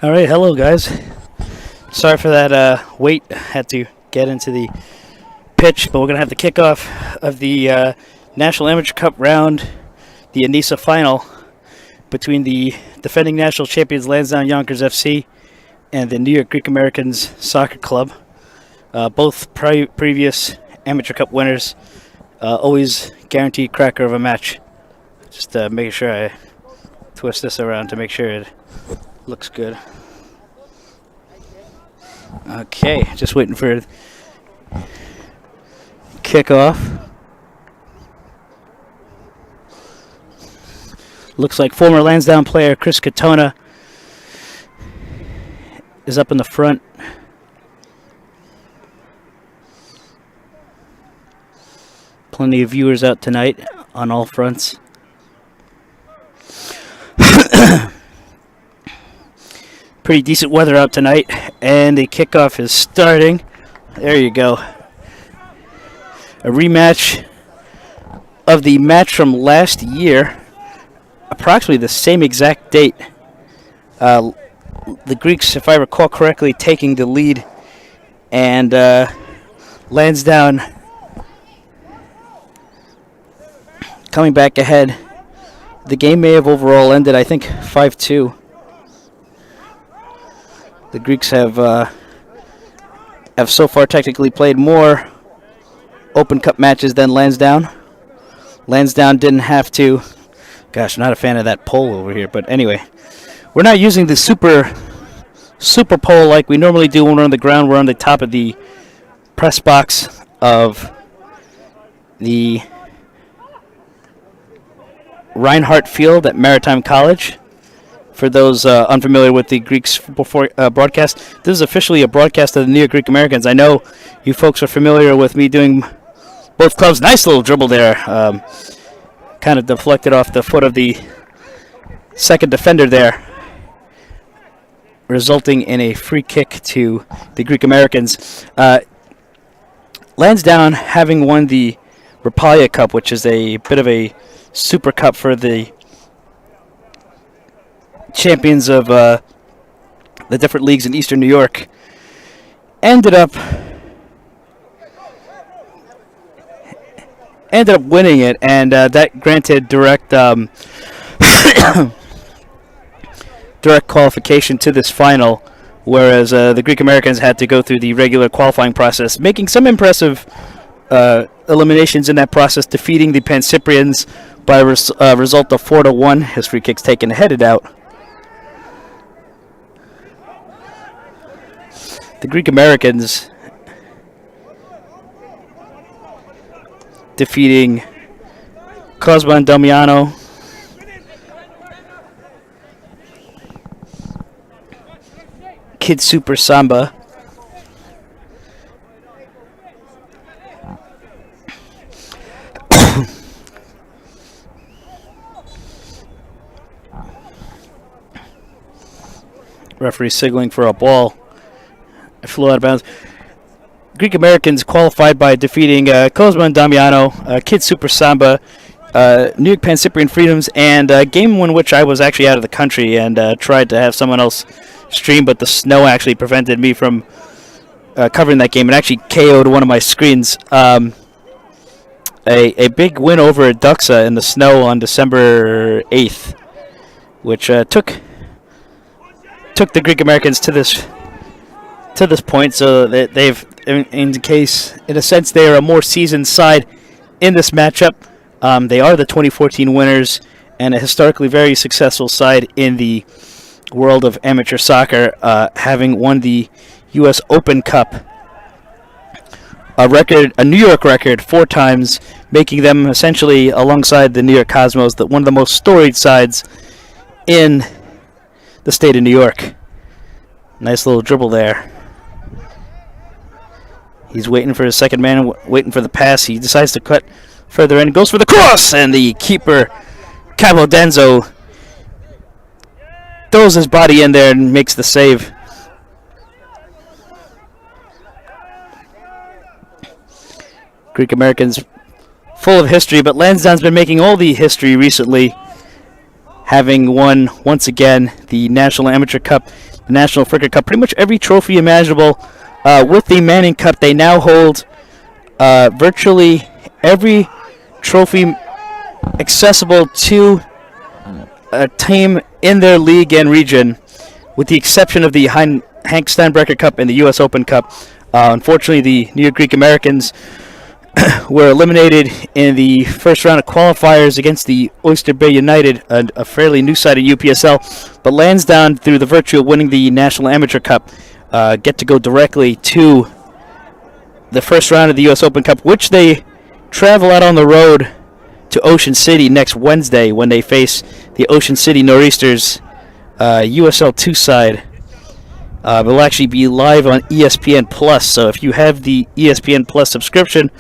All right, hello guys. Sorry for that wait. Had to get into the pitch, but we're gonna have the kickoff of the National Amateur Cup round, the ENYSSA final between the defending national champions Lansdowne Yonkers FC and the New York Greek Americans Soccer Club. Both previous Amateur Cup winners. Always guaranteed cracker of a match. Just making sure I twist this around to make sure it looks good. Okay, just waiting for kickoff. Looks like former Lansdowne player Chris Katona is up in the front. Plenty of viewers out tonight on all fronts. Pretty decent weather out tonight, and the kickoff is starting. There you go. A rematch of the match from last year, approximately the same exact date. The Greeks, if I recall correctly, taking the lead, and Lansdowne coming back ahead. The game may have overall ended, I think, 5-2. The Greeks have so far technically played more Open Cup matches than Lansdowne. Lansdowne didn't have to. Gosh, not a fan of that pole over here, but anyway, we're not using the super pole like we normally do when we're on the ground. We're on the top of the press box of the Reinhardt Field at Maritime College. For those unfamiliar with the Greeks before broadcast, this is officially a broadcast of the New York Greek Americans. I know you folks are familiar with me doing both clubs. Nice little dribble there. Kind of deflected off the foot of the second defender there, resulting in a free kick to the Greek Americans. Lansdowne, having won the Rapalje Cup, which is a bit of a super cup for the champions of the different leagues in Eastern New York, ended up winning it, and that granted direct direct qualification to this final, whereas the Greek Americans had to go through the regular qualifying process, making some impressive eliminations in that process, defeating the Pancyprians by a result of 4-1. His free kicks taken, headed out. The Greek Americans defeating Cosmo and Damiano, Kid Super Samba, referee signaling for a ball. It flew out of bounds. Greek Americans qualified by defeating Cosmo and Damiano, Kid Super Samba, New York Pancyprian Freedoms, and a game in which I was actually out of the country and tried to have someone else stream, but the snow actually prevented me from covering that game and actually KO'd one of my screens. A big win over Duxa in the snow on December 8th, which took the Greek Americans to this point, so that they've, in a sense, they are a more seasoned side in this matchup. They are the 2014 winners and a historically very successful side in the world of amateur soccer, having won the U.S. Open Cup, a New York record 4 times, making them essentially, alongside the New York Cosmos, one of the most storied sides in the state of New York. Nice little dribble there. He's waiting for his second man, waiting for the pass. He decides to cut further in, goes for the cross, and the keeper, Cabo Denzo, throws his body in there and makes the save. Greek Americans full of history, but Lansdowne's been making all the history recently, having won once again the National Amateur Cup, the National Fricker Cup, pretty much every trophy imaginable. With the Manning Cup, they now hold virtually every trophy accessible to a team in their league and region, with the exception of the Hank Steinbrecher Cup and the U.S. Open Cup. Unfortunately, the New York Greek Americans were eliminated in the first round of qualifiers against the Oyster Bay United, a fairly new side of UPSL. But Lansdowne, through the virtue of winning the National Amateur Cup, get to go directly to the first round of the U.S. Open Cup, which they travel out on the road to Ocean City next Wednesday when they face the Ocean City Nor'easters USL 2 side. It will actually be live on ESPN Plus, so if you have the ESPN Plus subscription,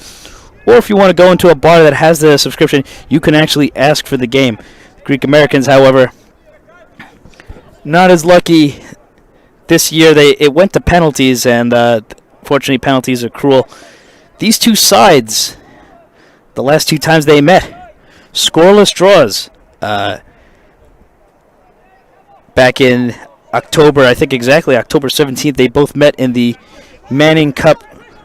or if you want to go into a bar that has the subscription, you can actually ask for the game. Greek Americans, however, not as lucky this year. It went to penalties, and fortunately penalties are cruel. These two sides, the last two times they met, scoreless draws. Back in October, I think exactly October 17th, they both met in the Manning Cup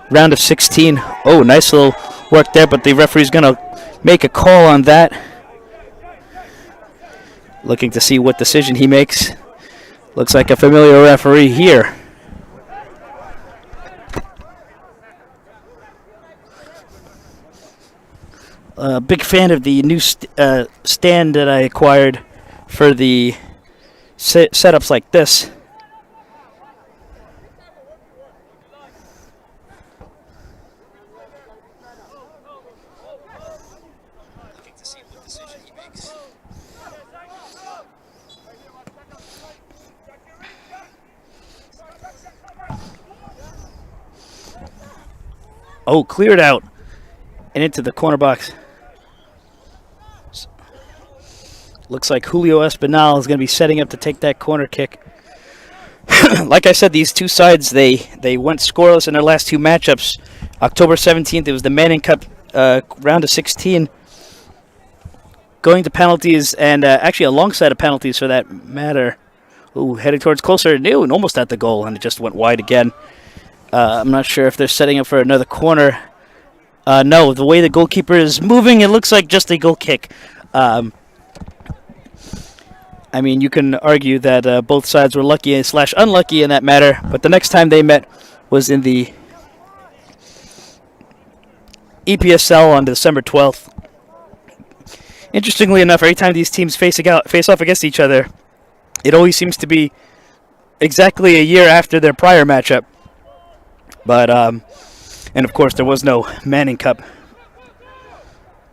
round of 16. Oh, nice little work there, but the referee's going to make a call on that. Looking to see what decision he makes. Looks like a familiar referee here. Big fan of the new stand that I acquired for the setups like this. Looking to see what decision he makes. Oh, cleared out and into the corner box. Looks like Julio Espinal is going to be setting up to take that corner kick. Like I said, these two sides, they went scoreless in their last two matchups. October 17th, it was the Manning Cup round of 16. Going to penalties, and actually alongside of penalties for that matter. Ooh, heading towards closer to noon, almost at the goal, and it just went wide again. I'm not sure if they're setting up for another corner. No, the way the goalkeeper is moving, it looks like just a goal kick. I mean, you can argue that both sides were lucky / unlucky in that matter, but the next time they met was in the EPSL on December 12th. Interestingly enough, every time these teams face off against each other, it always seems to be exactly a year after their prior matchup. But, and of course, there was no Manning Cup.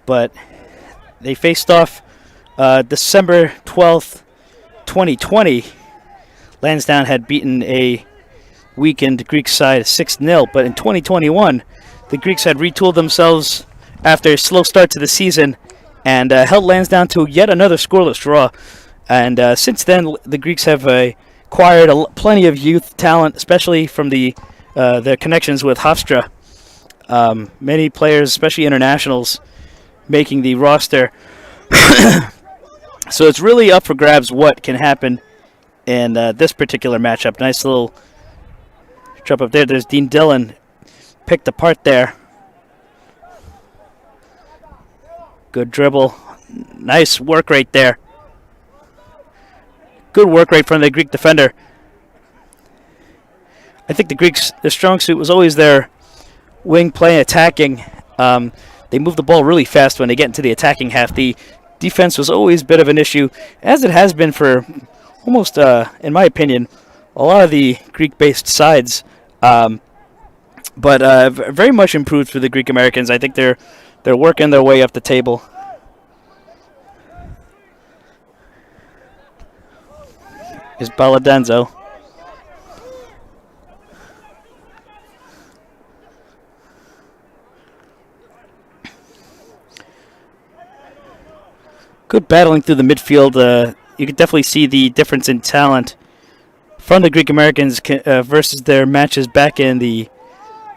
But they faced off December 12th, 2020. Lansdowne had beaten a weakened Greek side 6-0, but in 2021, the Greeks had retooled themselves after a slow start to the season and held Lansdowne to yet another scoreless draw. And since then, the Greeks have acquired plenty of youth talent, especially from their connections with Hofstra. Many players, especially internationals, making the roster. So it's really up for grabs what can happen in this particular matchup. Nice little drop up there. There's Dean Dillon picked apart there. Good dribble. Nice work right there. Good work right from the Greek defender. I think the Greeks, their strong suit was always their wing play attacking. They move the ball really fast when they get into the attacking half. The defense was always a bit of an issue, as it has been for almost, in my opinion, a lot of the Greek-based sides. But very much improved for the Greek Americans. I think they're working their way up the table. Is Baladenzo. Good battling through the midfield. You could definitely see the difference in talent from the Greek Americans versus their matches back in the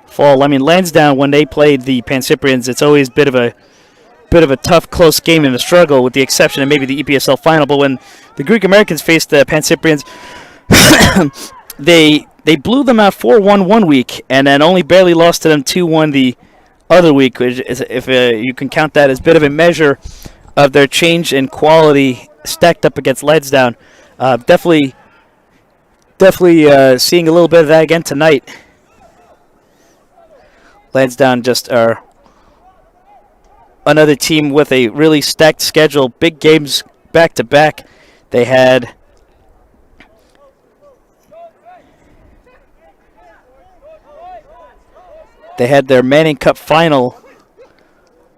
fall. I mean, Lansdowne, when they played the Pancyprians, it's always a bit of a tough, close game and a struggle, with the exception of maybe the EPSL final. But when the Greek Americans faced the Pancyprians, They blew them out 4-1 one week, and then only barely lost to them 2-1 the other week, which is, if you can count that as a bit of a measure of their change in quality stacked up against Lansdowne. Definitely seeing a little bit of that again tonight. Lansdowne just are another team with a really stacked schedule, big games back to back. They had their Manning Cup final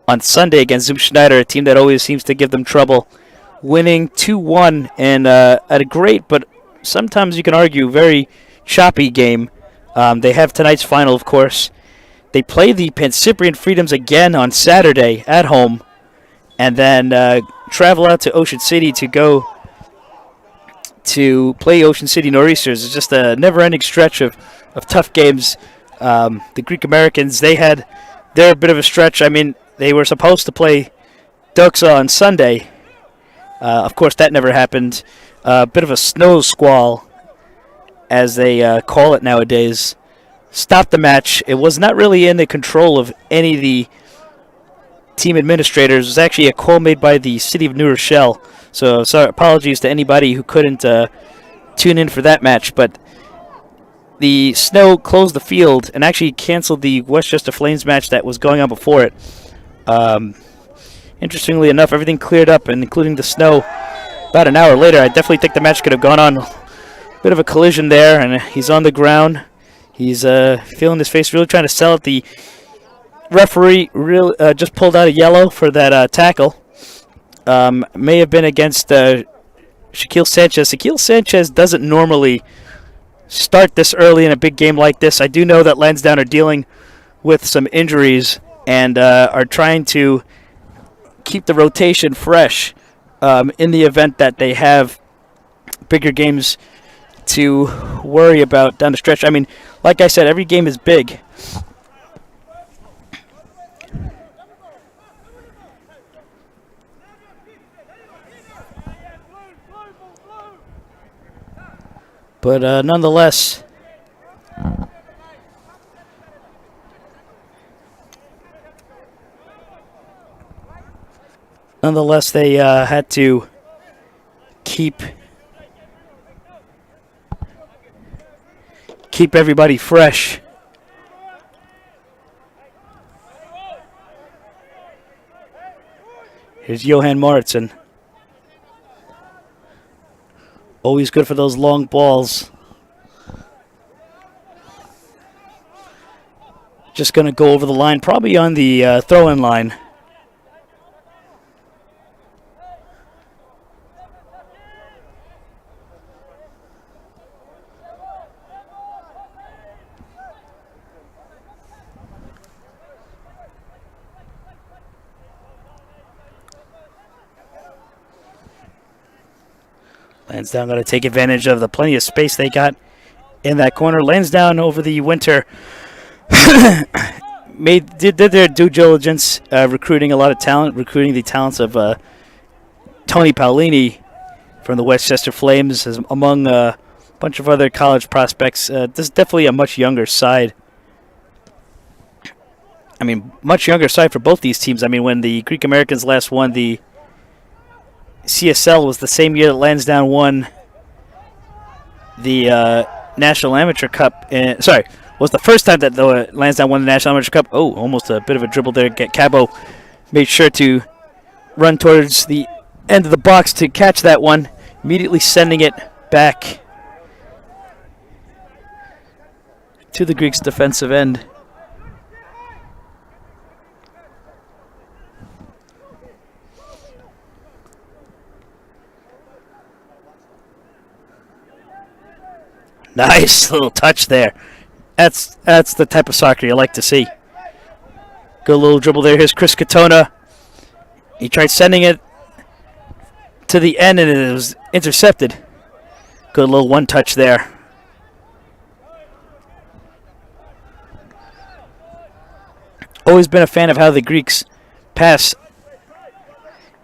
on Sunday against Zoom Schneider, a team that always seems to give them trouble, winning 2-1 and at a great, but sometimes you can argue, very choppy game. They have tonight's final, of course. They play the Pancyprian Freedoms again on Saturday at home, and then travel out to Ocean City to go to play Ocean City Nor'easters. It's just a never-ending stretch of tough games. The Greek Americans, they had their bit of a stretch. I mean, they were supposed to play Doxa on Sunday. Of course, that never happened. A bit of a snow squall, as they call it nowadays, stopped the match. It was not really in the control of any of the team administrators. It was actually a call made by the city of New Rochelle. So, sorry, apologies to anybody who couldn't tune in for that match. But the snow closed the field and actually canceled the Westchester Flames match that was going on before it. Interestingly enough, everything cleared up, and including the snow, about an hour later. I definitely think the match could have gone on. A bit of a collision there, and he's on the ground. He's feeling his face, really trying to sell it. The referee just pulled out a yellow for that tackle. May have been against Shaquille Sanchez. Shaquille Sanchez doesn't normally start this early in a big game like this. I do know that Lansdowne are dealing with some injuries and are trying to keep the rotation fresh in the event that they have bigger games to worry about down the stretch. I mean, like I said, every game is big. But nonetheless, they had to keep everybody fresh. Here's Johan Moritzen. Always good for those long balls. Just going to go over the line, probably on the throw-in line. Lansdowne got to take advantage of the plenty of space they got in that corner. Lansdowne over the winter did their due diligence, recruiting a lot of talent, recruiting the talents of Tony Paolini from the Westchester Flames, among a bunch of other college prospects. This is definitely a much younger side. I mean, much younger side for both these teams. I mean, when the Greek Americans last won the CSL was the same year that Lansdowne won the National Amateur Cup. Was the first time that the Lansdowne won the National Amateur Cup. Oh, almost a bit of a dribble there. Cabo made sure to run towards the end of the box to catch that one, immediately sending it back to the Greeks' defensive end. Nice little touch there. That's the type of soccer you like to see. Good little dribble there. Here's Chris Katona. He tried sending it to the end, and it was intercepted. Good little one touch there. Always been a fan of how the Greeks pass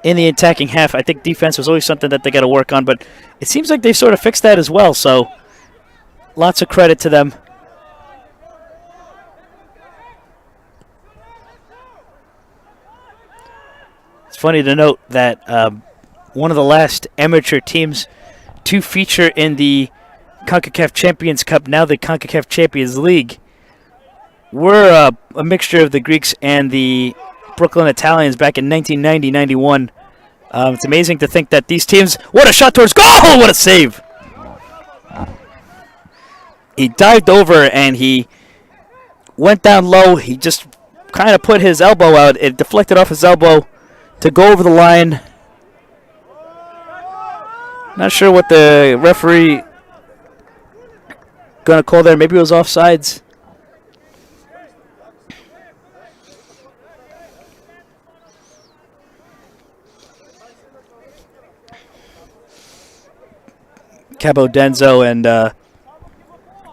in the attacking half. I think defense was always something that they got to work on, but it seems like they've sort of fixed that as well. So lots of credit to them. It's funny to note that one of the last amateur teams to feature in the CONCACAF Champions Cup, now the CONCACAF Champions League, were a mixture of the Greeks and the Brooklyn Italians back in 1990-91. It's amazing to think that these teams... What a shot towards goal! What a save! He dived over and he went down low. He just kind of put his elbow out. It deflected off his elbow to go over the line. Not sure what the referee going to call there. Maybe it was offsides. Cabo Denzo and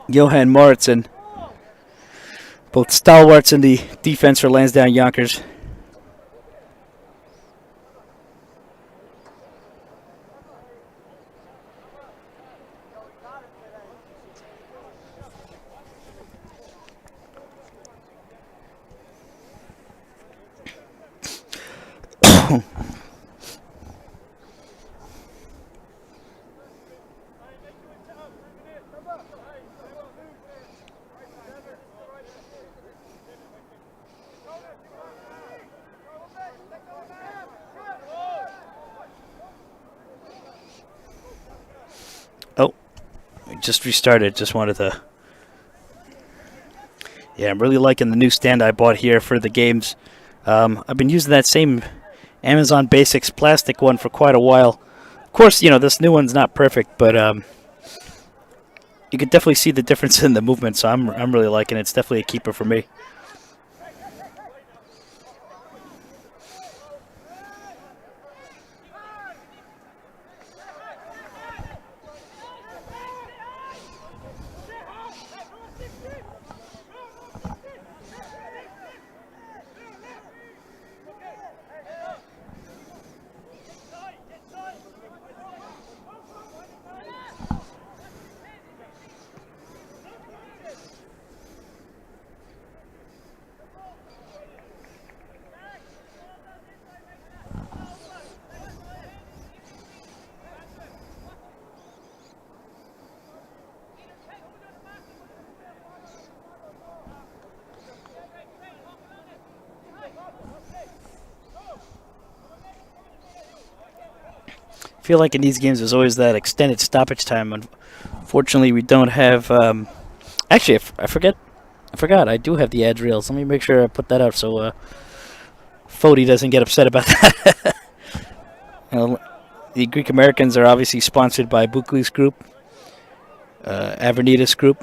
Johan Moritzen, both stalwarts in the defense for Lansdowne Yonkers. Just restarted. Just wanted to... Yeah, I'm really liking the new stand I bought here for the games. I've been using that same Amazon Basics plastic one for quite a while. Of course, you know, this new one's not perfect, but you can definitely see the difference in the movement, so I'm really liking it. It's definitely a keeper for me. I feel like in these games there's always that extended stoppage time. Unfortunately, we don't have... actually, I forgot. I do have the ad reels. Let me make sure I put that out so Fody doesn't get upset about that. The Greek Americans are obviously sponsored by Buklis Group, Avernidis Group.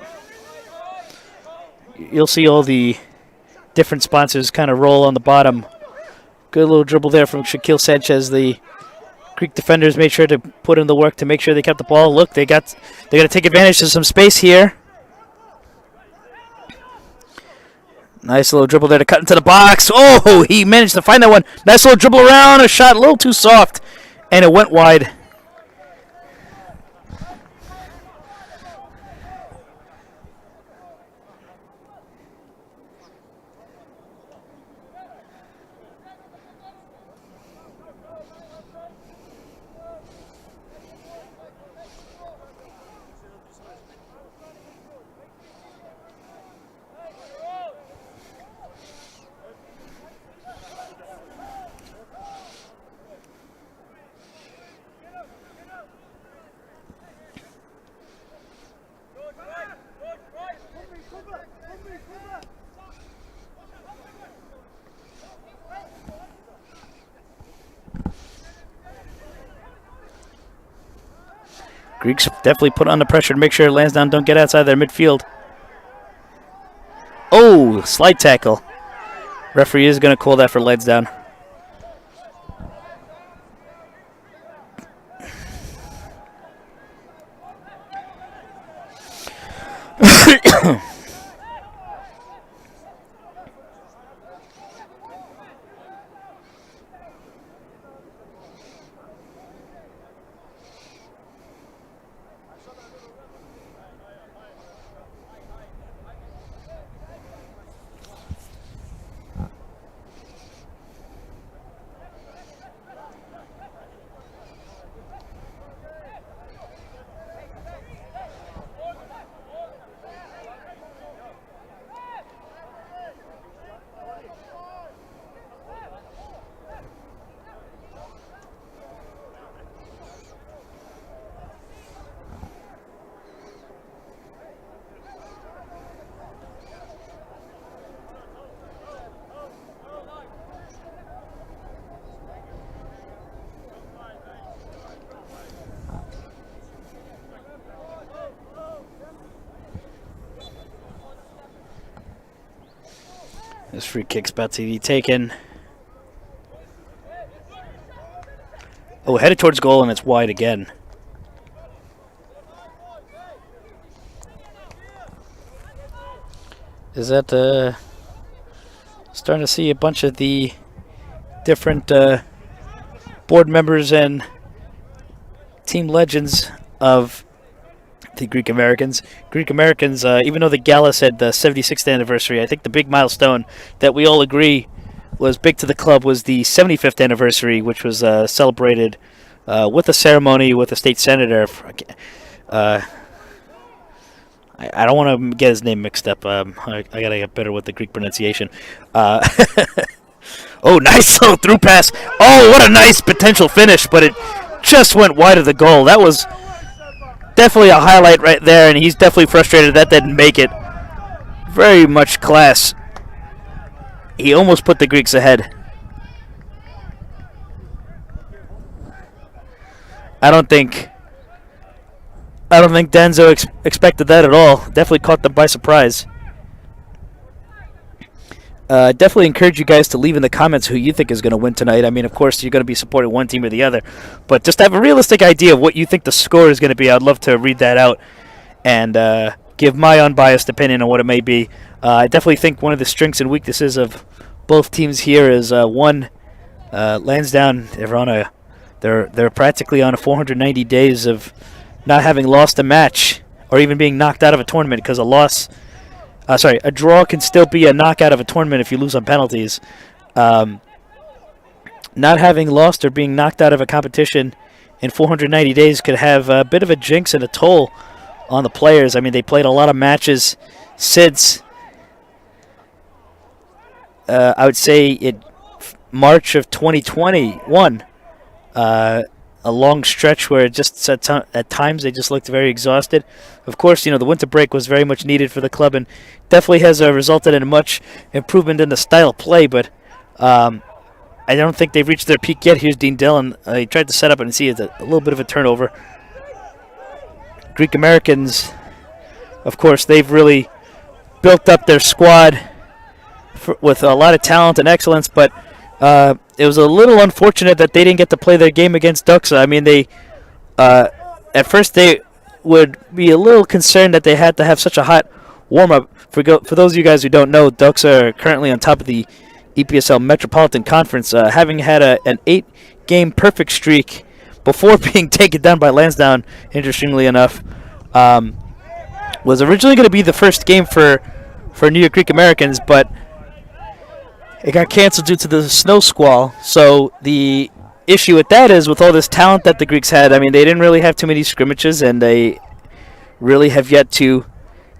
You'll see all the different sponsors kind of roll on the bottom. Good little dribble there from Shaquille Sanchez. The Greek defenders made sure to put in the work to make sure they kept the ball. Look, they got to take advantage of some space here. Nice little dribble there to cut into the box. Oh, he managed to find that one. Nice little dribble around. A shot a little too soft, and it went wide. Greeks definitely put on the pressure to make sure Lansdowne don't get outside their midfield. Oh, slide tackle. Referee is going to call that for Lansdowne. This free kick's about to be taken. Oh, headed towards goal, and it's wide again. Is that starting to see a bunch of the different board members and team legends of the Greek Americans. Greek Americans, even though the gala said the 76th anniversary, I think the big milestone that we all agree was big to the club was the 75th anniversary, which was celebrated with a ceremony with a state senator. I don't want to get his name mixed up. I gotta get better with the Greek pronunciation. Oh, nice little through pass. Oh, what a nice potential finish, but it just went wide of the goal. That was definitely a highlight right there, and he's definitely frustrated that didn't make it. Very much class. He almost put the Greeks ahead. I don't think Denzo expected that at all. Definitely caught them by surprise. Definitely encourage you guys to leave in the comments who you think is going to win tonight. I mean, of course, you're going to be supporting one team or the other. But just have a realistic idea of what you think the score is going to be. I'd love to read that out and give my unbiased opinion on what it may be. I definitely think one of the strengths and weaknesses of both teams here is one, Lansdowne. They're practically on a 490 days of not having lost a match or even being knocked out of a tournament, because a draw can still be a knockout of a tournament if you lose on penalties. Not having lost or being knocked out of a competition in 490 days could have a bit of a jinx and a toll on the players. I mean, they played a lot of matches since, I would say, March of 2021. A long stretch where it just at times they just looked very exhausted. Of course, the winter break was very much needed for the club and definitely has resulted in a much improvement in the style of play, but I don't think they've reached their peak yet. Here's Dean Dillon. He tried to set up and see it's a little bit of a turnover. Greek Americans, of course, they've really built up their squad with a lot of talent and excellence, but it was a little unfortunate that they didn't get to play their game against USASA. I mean, they at first they would be a little concerned that they had to have such a hot warm-up. For those of you guys who don't know, USASA are currently on top of the EPSL Metropolitan Conference, having had an 8-game perfect streak before being taken down by Lansdowne, interestingly enough. Was originally going to be the first game for New York Greek Americans, but it got canceled due to the snow squall. So the issue with that is, with all this talent that the Greeks had, I mean, they didn't really have too many scrimmages, and they really have yet to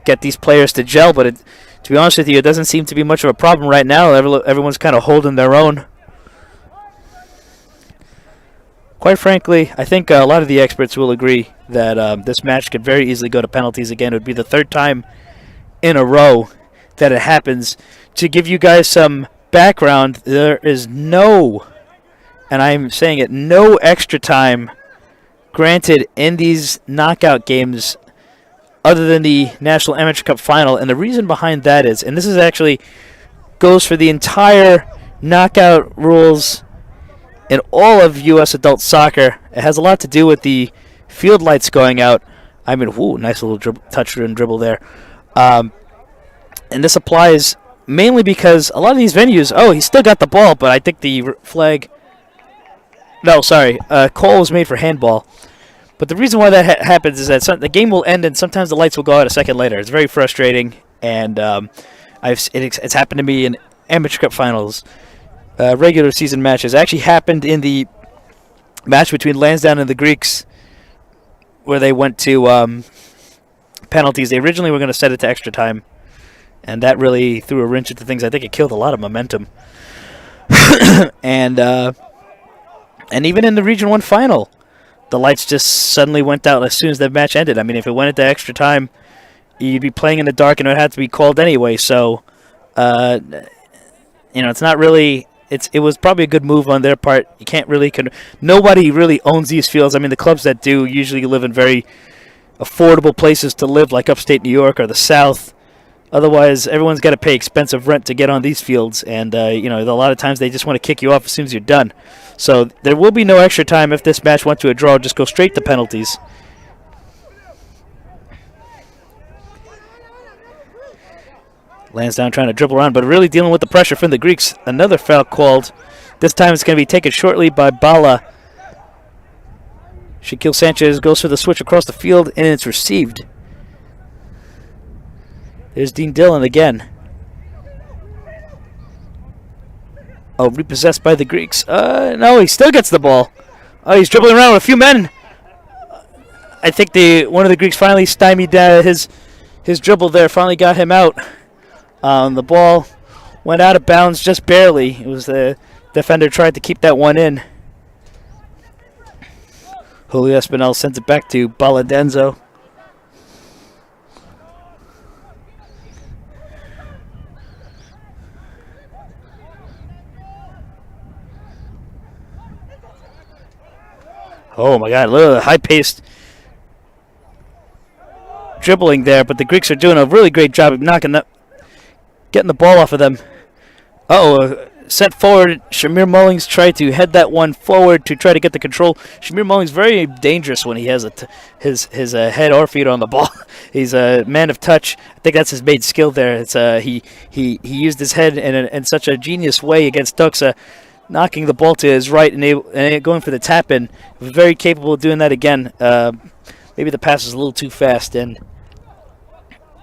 get these players to gel. But to be honest with you, it doesn't seem to be much of a problem right now. Everyone's kind of holding their own. Quite frankly, I think a lot of the experts will agree that this match could very easily go to penalties again. It would be the third time in a row that it happens. To give you guys some background, there is no, and I'm saying it, no extra time granted in these knockout games other than the National Amateur Cup Final. And the reason behind that is, and this is actually goes for the entire knockout rules in all of U.S. adult soccer, it has a lot to do with the field lights going out. I mean, whoo, nice little touch and dribble there. And this applies mainly because a lot of these venues, he still got the ball, but I think the flag, no, sorry, call was made for handball. But the reason why that happens is that the game will end and sometimes the lights will go out a second later. It's very frustrating, and it's happened to me in Amateur Cup Finals, regular season matches. It actually happened in the match between Lansdowne and the Greeks, where they went to penalties. They originally were going to set it to extra time, and that really threw a wrench into things. I think it killed a lot of momentum. And even in the Region 1 final, the lights just suddenly went out as soon as the match ended. I mean, if it went into extra time, you'd be playing in the dark and it would have to be called anyway. So, it's not really... It was probably a good move on their part. You can't really... Nobody really owns these fields. I mean, the clubs that do usually live in very affordable places to live, like upstate New York or the South. Otherwise, everyone's got to pay expensive rent to get on these fields, and you know, a lot of times they just want to kick you off as soon as you're done. So there will be no extra time if this match went to a draw. Just go straight to penalties. Lansdowne trying to dribble around, but really dealing with the pressure from the Greeks. Another foul called. This time it's going to be taken shortly by Bala. Shaquille Sanchez goes for the switch across the field, and it's received. There's Dean Dillon again. Oh, repossessed by the Greeks. No, he still gets the ball. Oh, he's dribbling around with a few men. I think one of the Greeks finally stymied his dribble there, finally got him out. The ball went out of bounds just barely. It was the defender tried to keep that one in. Julio Espinal sends it back to Baladenzo. Oh my God, a little high-paced dribbling there, but the Greeks are doing a really great job of getting the ball off of them. Sent forward. Shamir Mullings tried to head that one forward to try to get the control. Shamir Mullings very dangerous when he has his head or feet on the ball. He's a man of touch. I think that's his main skill there. It's he used his head in such a genius way against Doxa, knocking the ball to his right and going for the tap in. Very capable of doing that again. Maybe the pass was a little too fast and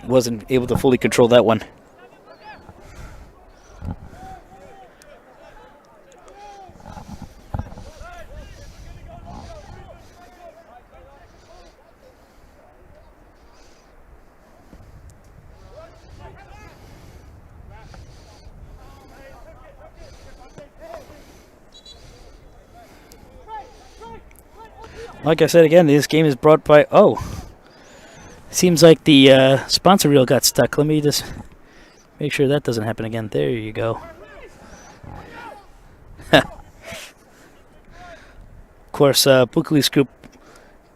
wasn't able to fully control that one. Like I said again, this game is brought by... Seems like the sponsor reel got stuck. Let me just make sure that doesn't happen again. There you go. Of course, Bukli's group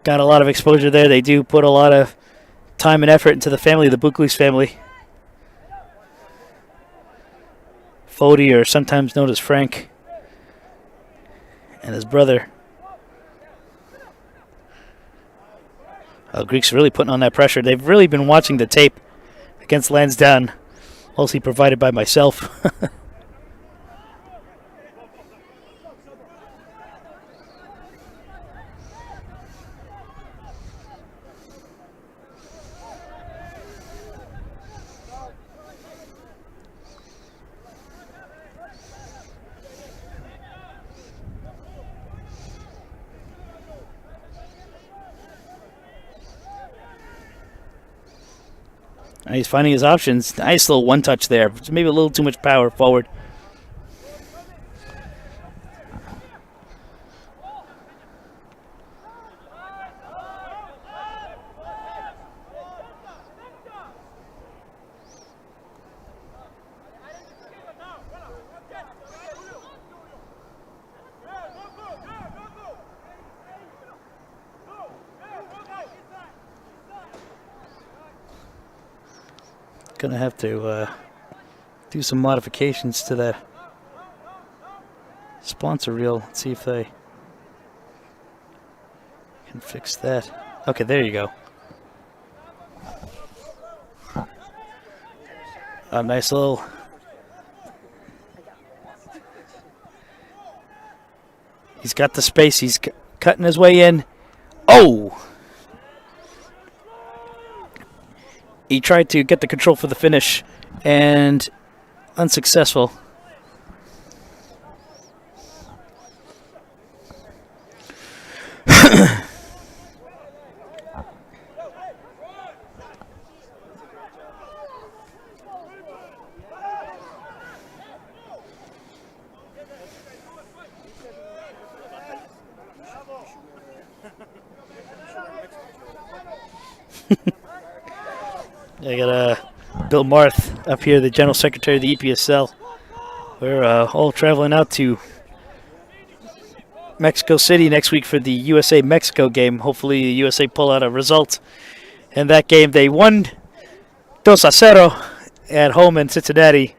got a lot of exposure there. They do put a lot of time and effort into the family, the Bukli's family. Fodi, or sometimes known as Frank, and his brother. Greeks are really putting on that pressure. They've really been watching the tape against Lansdowne, mostly provided by myself. He's finding his options. Nice little one touch there. Maybe a little too much power forward. Gonna have to do some modifications to that sponsor reel. Let's see if they can fix that. Okay, there you go. A nice little... He's got the space. He's cutting his way in. Oh! He tried to get the control for the finish, and unsuccessful. I got Bill Marth up here, the General Secretary of the EPSL. We're all traveling out to Mexico City next week for the USA-Mexico game. Hopefully the USA pull out a result in that game. They won 2-0 at home in Cincinnati,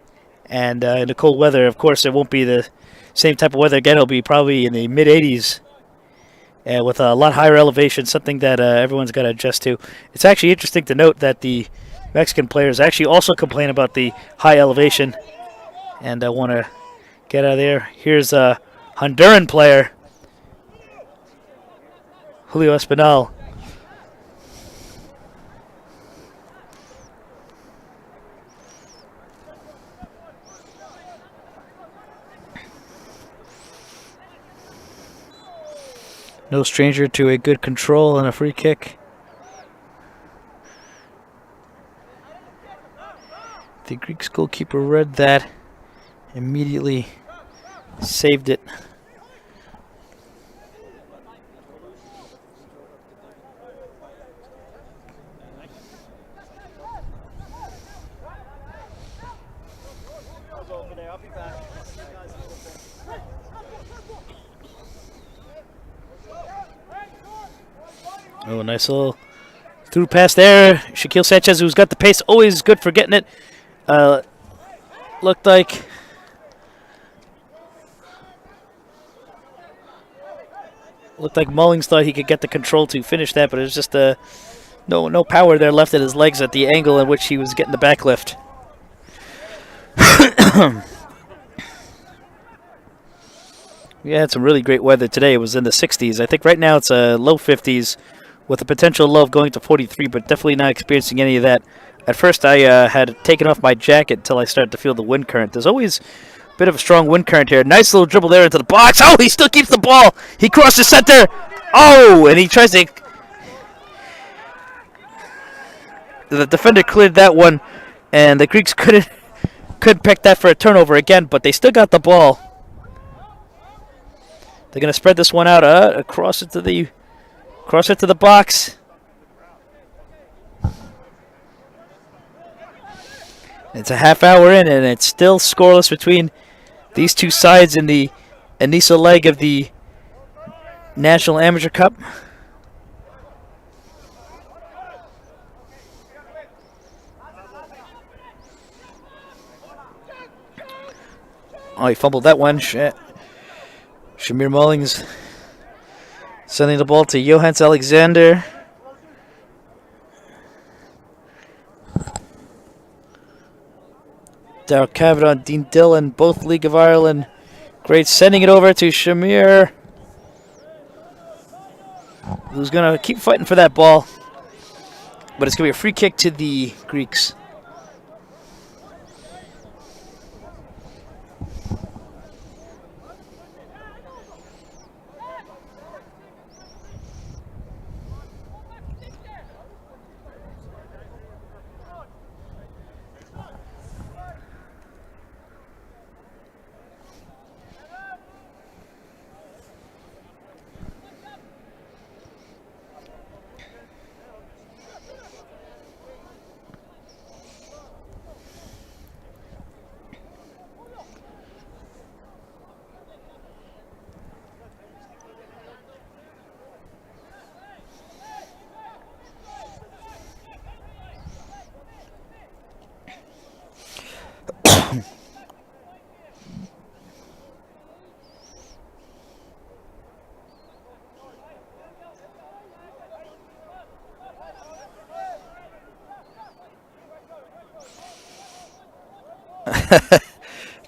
and in the cold weather. Of course, it won't be the same type of weather again. It'll be probably in the mid 80s, with a lot higher elevation, something that everyone's got to adjust to. It's actually interesting to note that the Mexican players actually also complain about the high elevation, and I want to get out of there. Here's a Honduran player, Julio Espinal. No stranger to a good control and a free kick. The Greeks goalkeeper read that, immediately saved it. Oh, nice little through pass there. Shaquille Sanchez, who's got the pace, always good for getting it. Looked like Mullings thought he could get the control to finish that, but it was just no power there left at his legs at the angle in which he was getting the back lift. We had some really great weather today. It was in the 60s. I think right now it's low 50s with a potential low of going to 43, but definitely not experiencing any of that. At first, I had taken off my jacket until I started to feel the wind current. There's always a bit of a strong wind current here. Nice little dribble there into the box. Oh, he still keeps the ball. He crosses center. Oh, and he tries to... The defender cleared that one, and the Greeks couldn't pick that for a turnover again, but they still got the ball. They're going to spread this one out across it to the box. It's a half hour in, and it's still scoreless between these two sides in the ENYSSA leg of the National Amateur Cup. Oh, he fumbled that one. Shit. Shamir Mullings sending the ball to Johannes Alexander. Daryl Cavanaugh, Dean Dillon, both League of Ireland. Great, sending it over to Shamir, who's going to keep fighting for that ball. But it's going to be a free kick to the Greeks.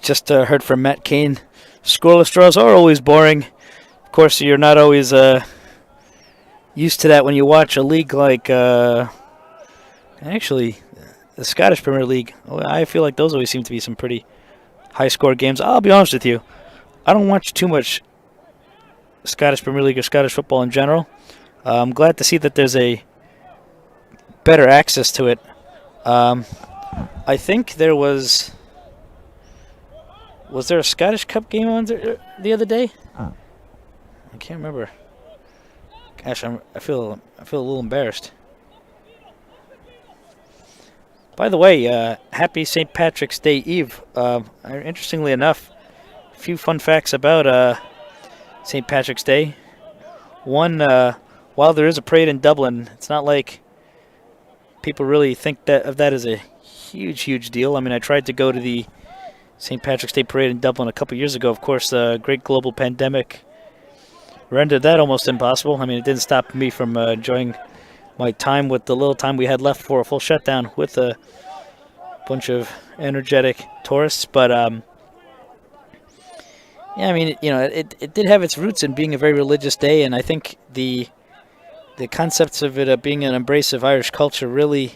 Just heard from Matt Kane. Scoreless draws are always boring. Of course, you're not always used to that when you watch a league like, actually, the Scottish Premier League. I feel like those always seem to be some pretty high-score games. I'll be honest with you. I don't watch too much Scottish Premier League or Scottish football in general. I'm glad to see that there's a better access to it. I think there was there a Scottish Cup game on the other day? I can't remember. Gosh, I feel a little embarrassed. By the way, happy St. Patrick's Day Eve. Interestingly enough, a few fun facts about St. Patrick's Day. One, while there is a parade in Dublin, it's not like people really think of that as a huge, huge deal. I mean, I tried to go to the St. Patrick's Day Parade in Dublin a couple years ago. Of course, the great global pandemic rendered that almost impossible. I mean, it didn't stop me from enjoying my time with the little time we had left for a full shutdown with a bunch of energetic tourists. But, yeah, I mean, it did have its roots in being a very religious day, and I think the concepts of it being an embrace of Irish culture really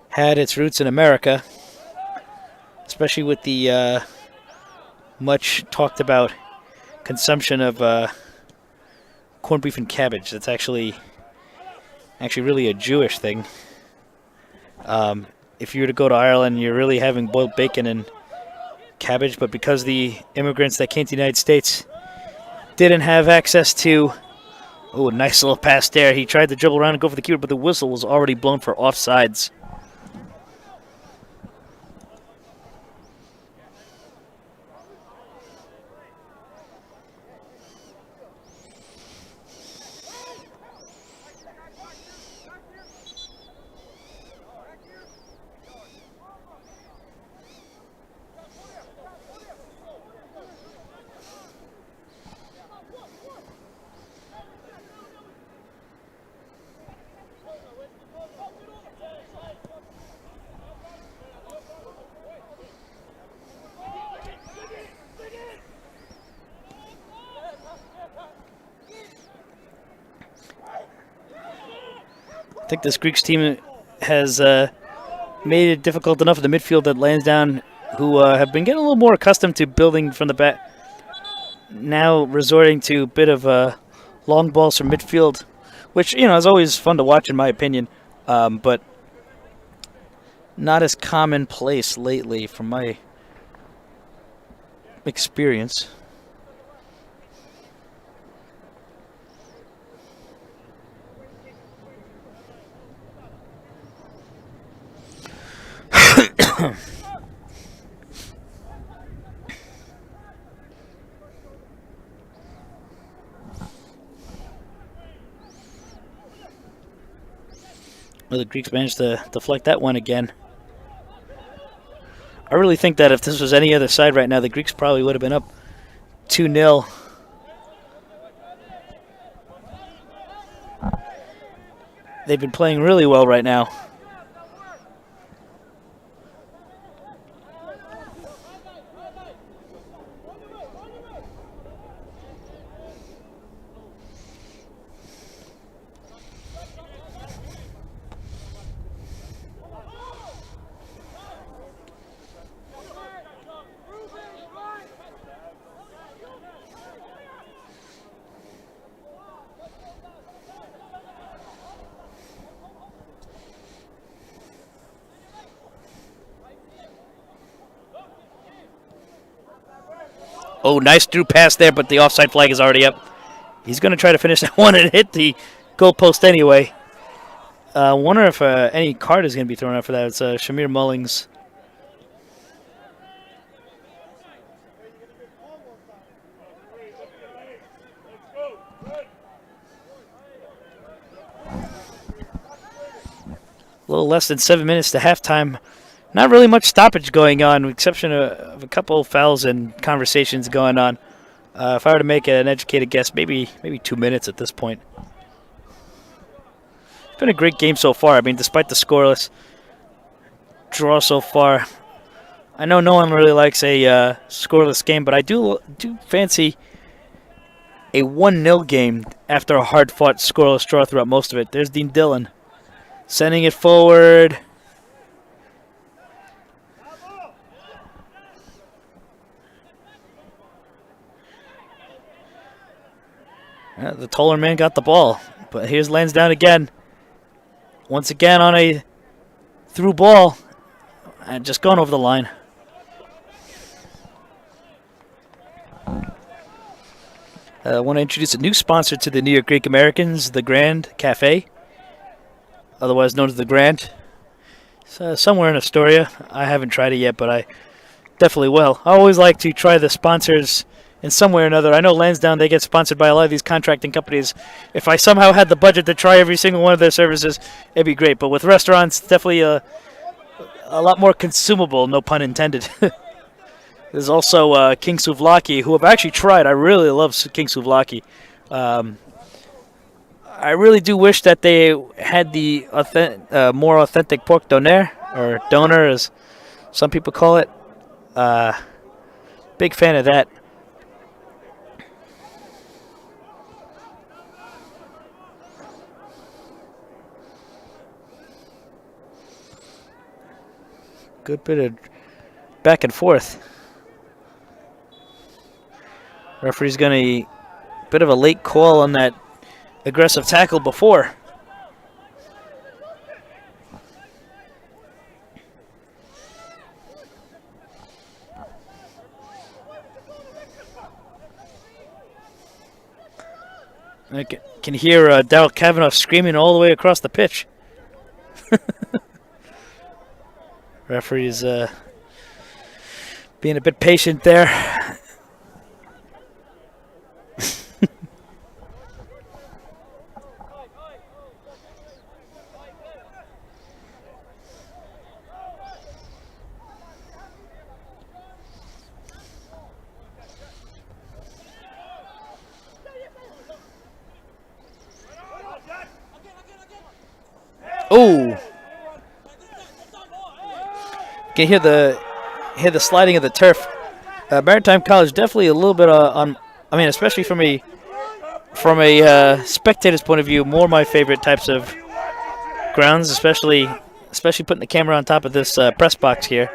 had its roots in America, especially with the much talked about consumption of corned beef and cabbage. That's actually really a Jewish thing. If you were to go to Ireland, you're really having boiled bacon and cabbage, but because the immigrants that came to the United States didn't have access to... Oh, nice little pass there. He tried to dribble around and go for the keeper, but the whistle was already blown for offsides. I think this Greeks team has made it difficult enough in the midfield at Lansdowne, who have been getting a little more accustomed to building from the back, now resorting to a bit of long balls from midfield, which is always fun to watch in my opinion, but not as commonplace lately from my experience. Well, the Greeks managed to deflect that one again. I really think that if this was any other side right now, the Greeks probably would have been up 2-0. They've been playing really well right now. Oh, nice through pass there, but the offside flag is already up. He's going to try to finish that one and hit the goalpost anyway. I wonder if any card is going to be thrown out for that. It's Shamir Mullings. A little less than 7 minutes to halftime. Not really much stoppage going on, with the exception of a couple of fouls and conversations going on. If I were to make an educated guess, maybe 2 minutes at this point. It's been a great game so far. I mean, despite the scoreless draw so far, I know no one really likes a scoreless game, but I do fancy a 1-0 game after a hard-fought scoreless draw throughout most of it. There's Dean Dillon sending it forward. The taller man got the ball, but here's Lansdowne again. Once again on a through ball, and just going over the line. I want to introduce a new sponsor to the New York Greek Americans, the Grand Cafe, otherwise known as the Grand. It's somewhere in Astoria. I haven't tried it yet, but I definitely will. I always like to try the sponsors in some way or another. I know Lansdowne, they get sponsored by a lot of these contracting companies. If I somehow had the budget to try every single one of their services, it'd be great. But with restaurants, definitely a lot more consumable, no pun intended. There's also King Souvlaki, who I've actually tried. I really love King Souvlaki. I really do wish that they had the more authentic pork doner, or doner as some people call it. Big fan of that. Good bit of back and forth. Referee's going to bit of a late call on that aggressive tackle before. I can hear Darryl Kavanaugh screaming all the way across the pitch. Referee's being a bit patient there. Oh! Can hear the sliding of the turf. Maritime College definitely a little bit on. I mean, especially from a spectator's point of view, more my favorite types of grounds, especially putting the camera on top of this press box here.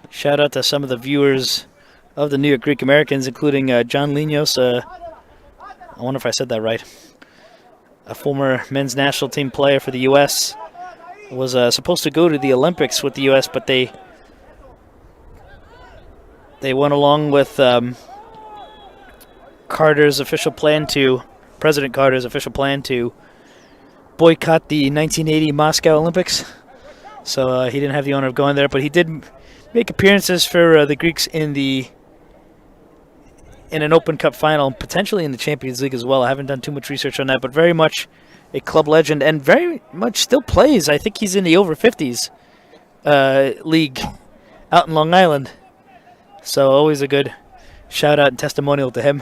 Shout out to some of the viewers of the New York Greek Americans, including John Linos. I wonder if I said that right. A former men's national team player for the U.S. was supposed to go to the Olympics with the U.S., but they went along with President Carter's official plan to boycott the 1980 Moscow Olympics. So he didn't have the honor of going there, but he did make appearances for the Greeks in an Open Cup final, potentially in the Champions League as well. I haven't done too much research on that, but very much a club legend and very much still plays. I think he's in the over 50s league out in Long Island. So always a good shout out and testimonial to him.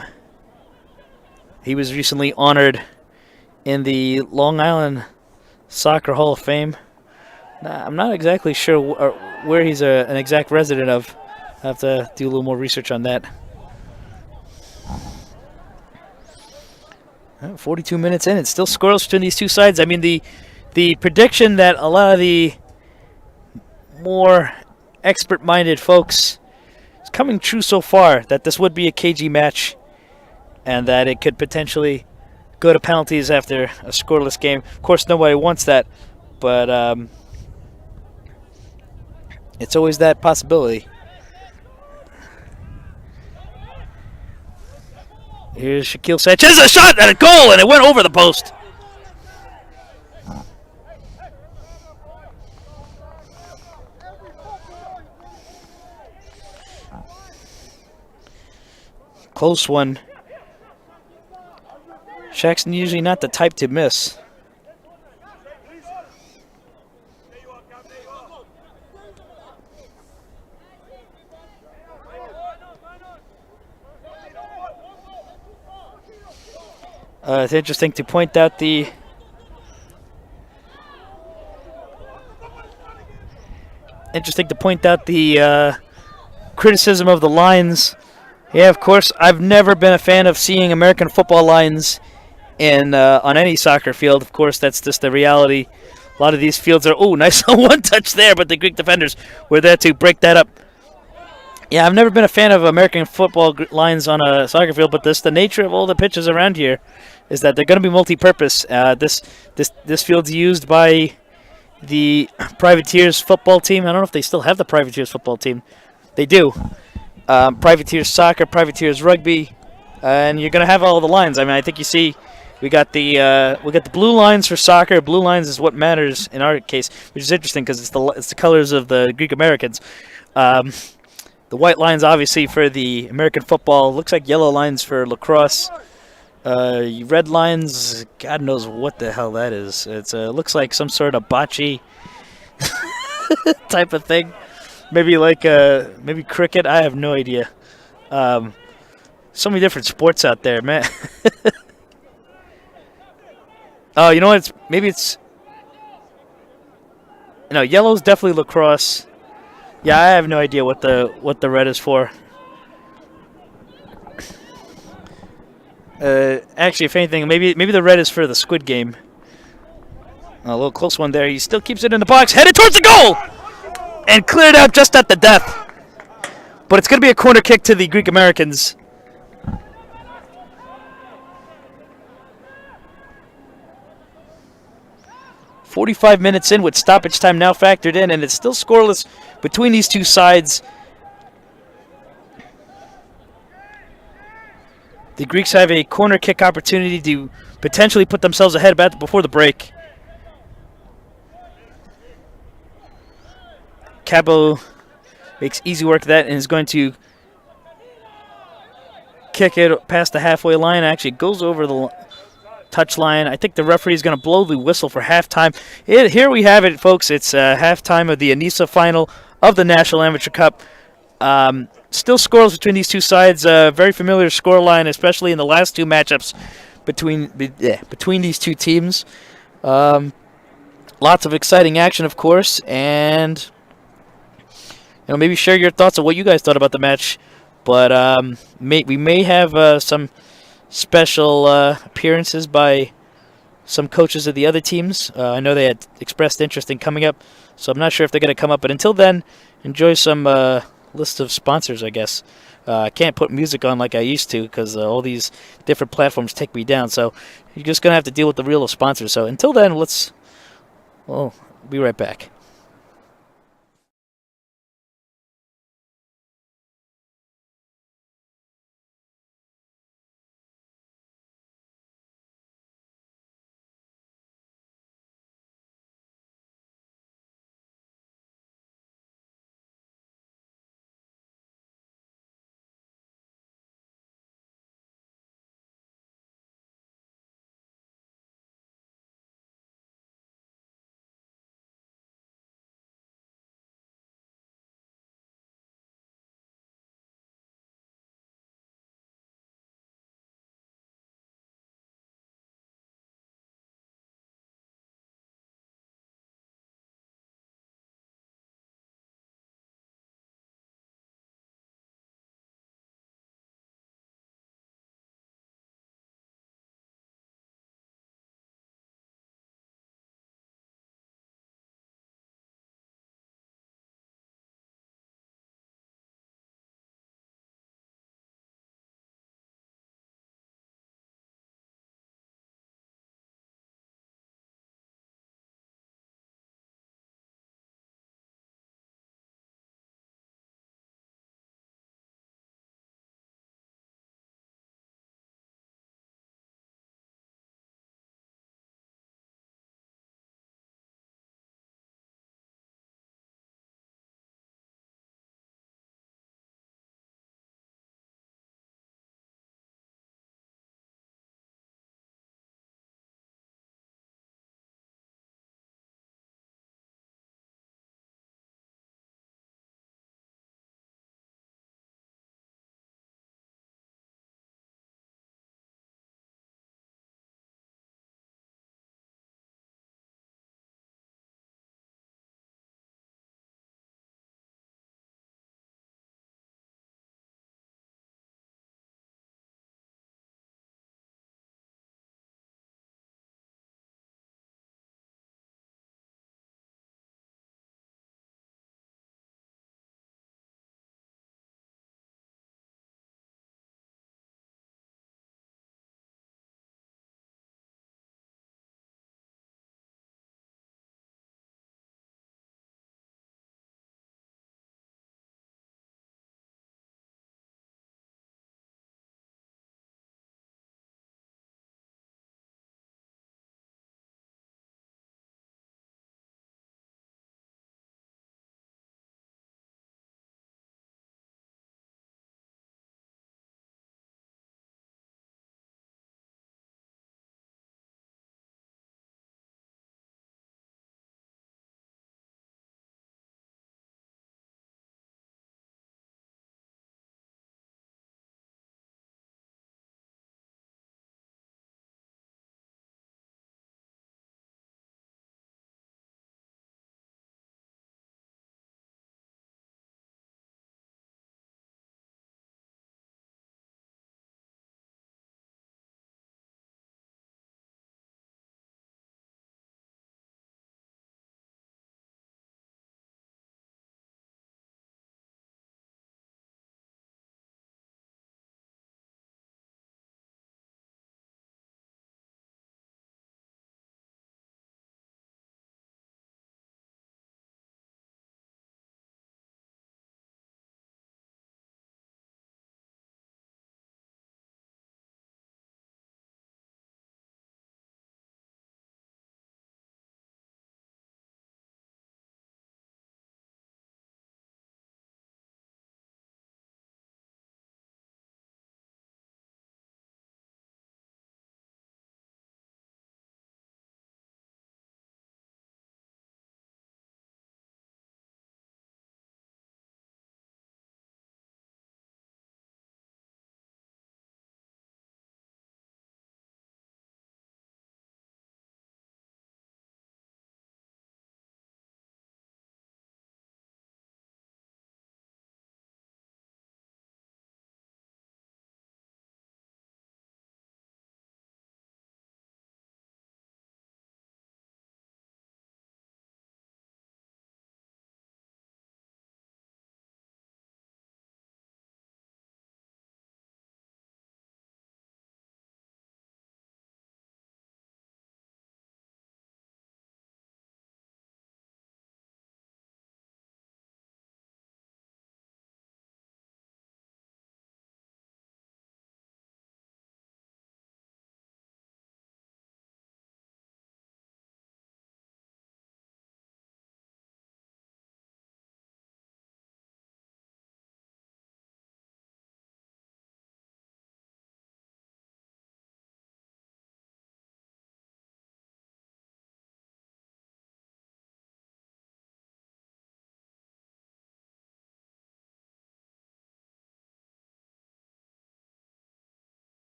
He was recently honored in the Long Island Soccer Hall of Fame. I'm not exactly sure where he's an exact resident of. I have to do a little more research on that. 42 minutes in, it's still scoreless between these two sides. I mean, the prediction that a lot of the more expert-minded folks is coming true so far, that this would be a cagey match and that it could potentially go to penalties after a scoreless game. Of course, nobody wants that, but it's always that possibility. Here's Shaquille Sanchez, a shot and a goal, and it went over the post. Close one. Shaq's usually not the type to miss. It's interesting to point out the criticism of the lines. Yeah, of course, I've never been a fan of seeing American football lines on any soccer field. Of course, that's just the reality. A lot of these fields are, nice one touch there, but the Greek defenders were there to break that up. Yeah, I've never been a fan of American football lines on a soccer field, but the nature of all the pitches around here is that they're going to be multi-purpose. This field's used by the Privateers football team. I don't know if they still have the Privateers football team. They do. Privateers soccer, Privateers rugby, and you're going to have all the lines. I mean, I think you see we got the blue lines for soccer. Blue lines is what matters in our case, which is interesting because it's the colors of the Greek Americans. The The white lines, obviously, for the American football. Looks like yellow lines for lacrosse. Red lines, God knows what the hell that is. It looks like some sort of bocce type of thing. Maybe like maybe cricket. I have no idea. So many different sports out there, man. Oh, you know what? Maybe it's no, yellow's definitely lacrosse. Yeah, I have no idea what the red is for. Actually, if anything, maybe the red is for the Squid Game. A little close one there. He still keeps it in the box, headed towards the goal, and cleared out just at the death. But it's going to be a corner kick to the Greek Americans. "45 minutes in with stoppage time now factored in, and it's still scoreless between these two sides. The Greeks have a corner kick opportunity to potentially put themselves ahead before the break. Cabo makes easy work of that and is going to kick it past the halfway line. Actually, it goes over the touch line. I think the referee is going to blow the whistle for halftime. Here we have it, folks. It's halftime of the ENYSSA final of the National Amateur Cup. Still scoreless between these two sides. Very familiar scoreline, especially in the last two matchups between these two teams. Lots of exciting action, of course, and maybe share your thoughts on what you guys thought about the match. But we may have some special appearances by some coaches of the other teams. I know they had expressed interest in coming up, so I'm not sure if they're going to come up. But until then, enjoy some list of sponsors, I guess. I can't put music on like I used to because all these different platforms take me down. So you're just going to have to deal with the real sponsors. So until then, we'll be right back.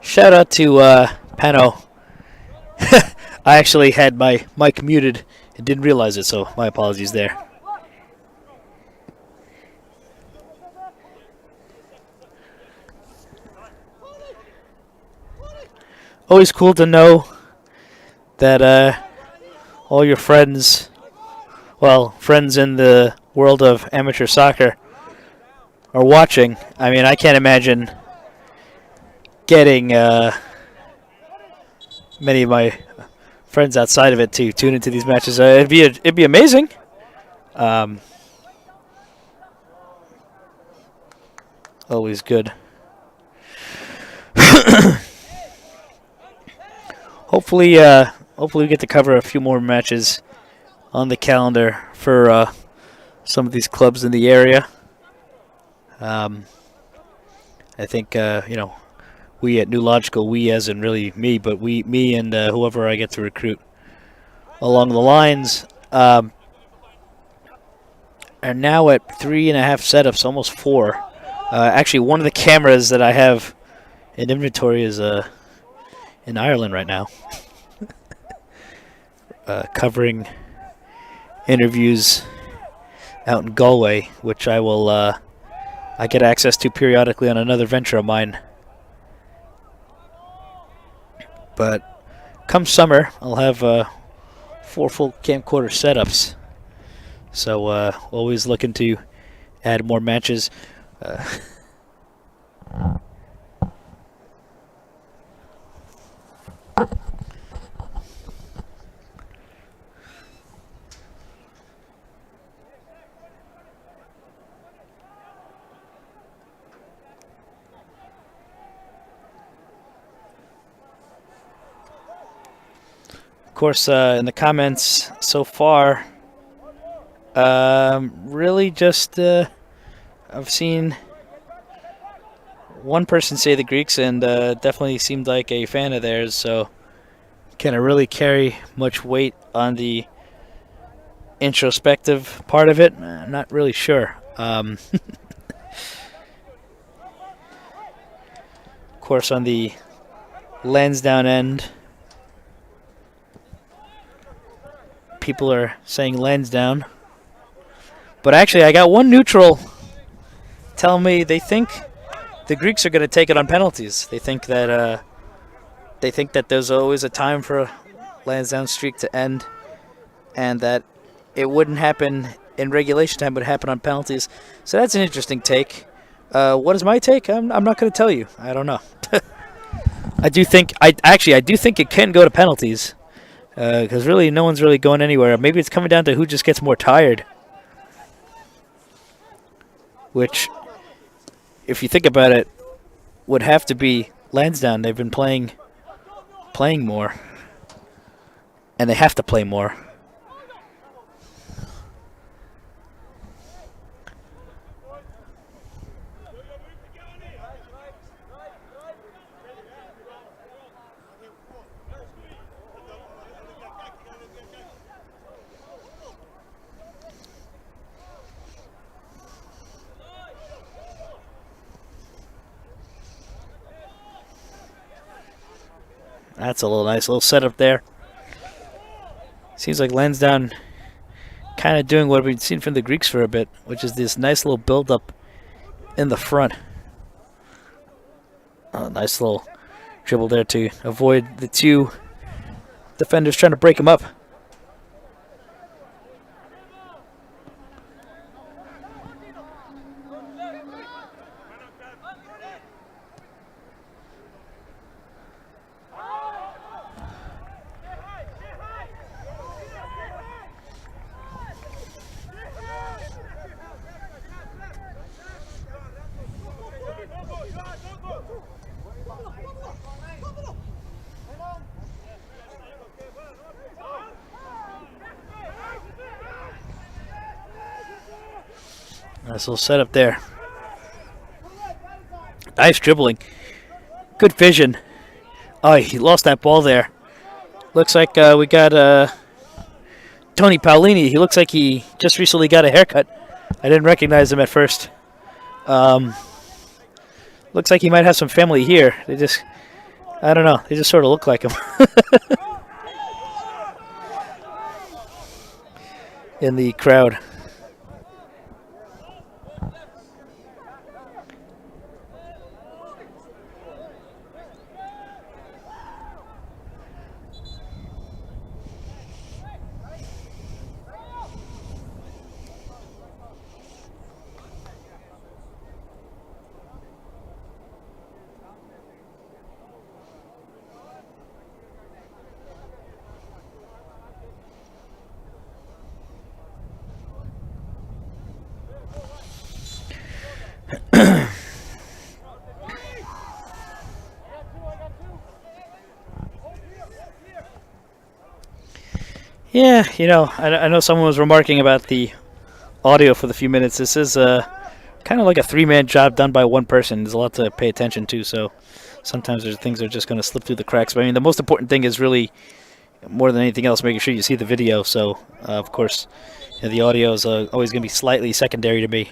Shout out to Pano. I actually had my mic muted and didn't realize it, so my apologies there. Always cool to know that all your friends, well, friends in the world of amateur soccer are watching. I mean, I can't imagine getting many of my friends outside of it to tune into these matches. It'd be amazing. Always good. Hopefully we get to cover a few more matches on the calendar for some of these clubs in the area. I think we at New Logical, we as in really me, but me and whoever I get to recruit along the lines, are now at 3.5 setups, almost 4. Actually, one of the cameras that I have in inventory is in Ireland right now, covering interviews out in Galway, which I get access to periodically on another venture of mine. But come summer, I'll have 4 full camcorder setups. So always looking to add more matches. Of course, in the comments so far, really just I've seen one person say the Greeks, and definitely seemed like a fan of theirs, so can it really carry much weight on the introspective part of it? I'm not really sure. Of course, on the Lansdowne end, people are saying Lansdowne. But actually, I got one neutral telling me they think the Greeks are going to take it on penalties. They think that there's always a time for a Lansdowne streak to end, and that it wouldn't happen in regulation time, but happen on penalties. So that's an interesting take. What is my take? I'm not going to tell you. I don't know. I do think it can go to penalties, because really no one's really going anywhere. Maybe it's coming down to who just gets more tired. Which, if you think about it, would have to be Lansdowne. They've been playing more, and they have to play more. That's a nice little setup there. Seems like Lansdowne kind of doing what we've seen from the Greeks for a bit, which is this nice little build-up in the front. Nice little dribble there to avoid the 2 defenders trying to break him up. Nice little setup there. Nice dribbling. Good vision. Oh, he lost that ball there. Looks like we got Tony Paolini. He looks like he just recently got a haircut. I didn't recognize him at first. Looks like he might have some family here. They just I don't know. They just sort of look like him. In the crowd. Yeah, you know, I know someone was remarking about the audio for the few minutes. This is kind of like a three-man job done by one person. There's a lot to pay attention to, so sometimes there's things that are just going to slip through the cracks. But I mean, the most important thing is really, more than anything else, making sure you see the video. So, of course, you know, the audio is always going to be slightly secondary to me.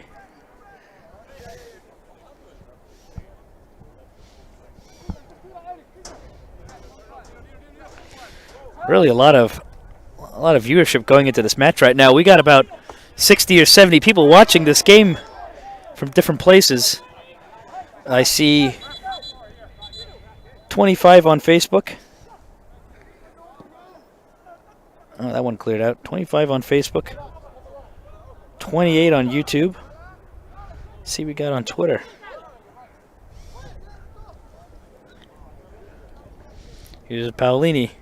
Really, a lot of viewership going into this match right now. We got about 60 or 70 people watching this game from different places. I see 25 on Facebook. Oh, that one cleared out. 25 on Facebook. 28 on YouTube. Let's see what we got on Twitter. Here's Paolini.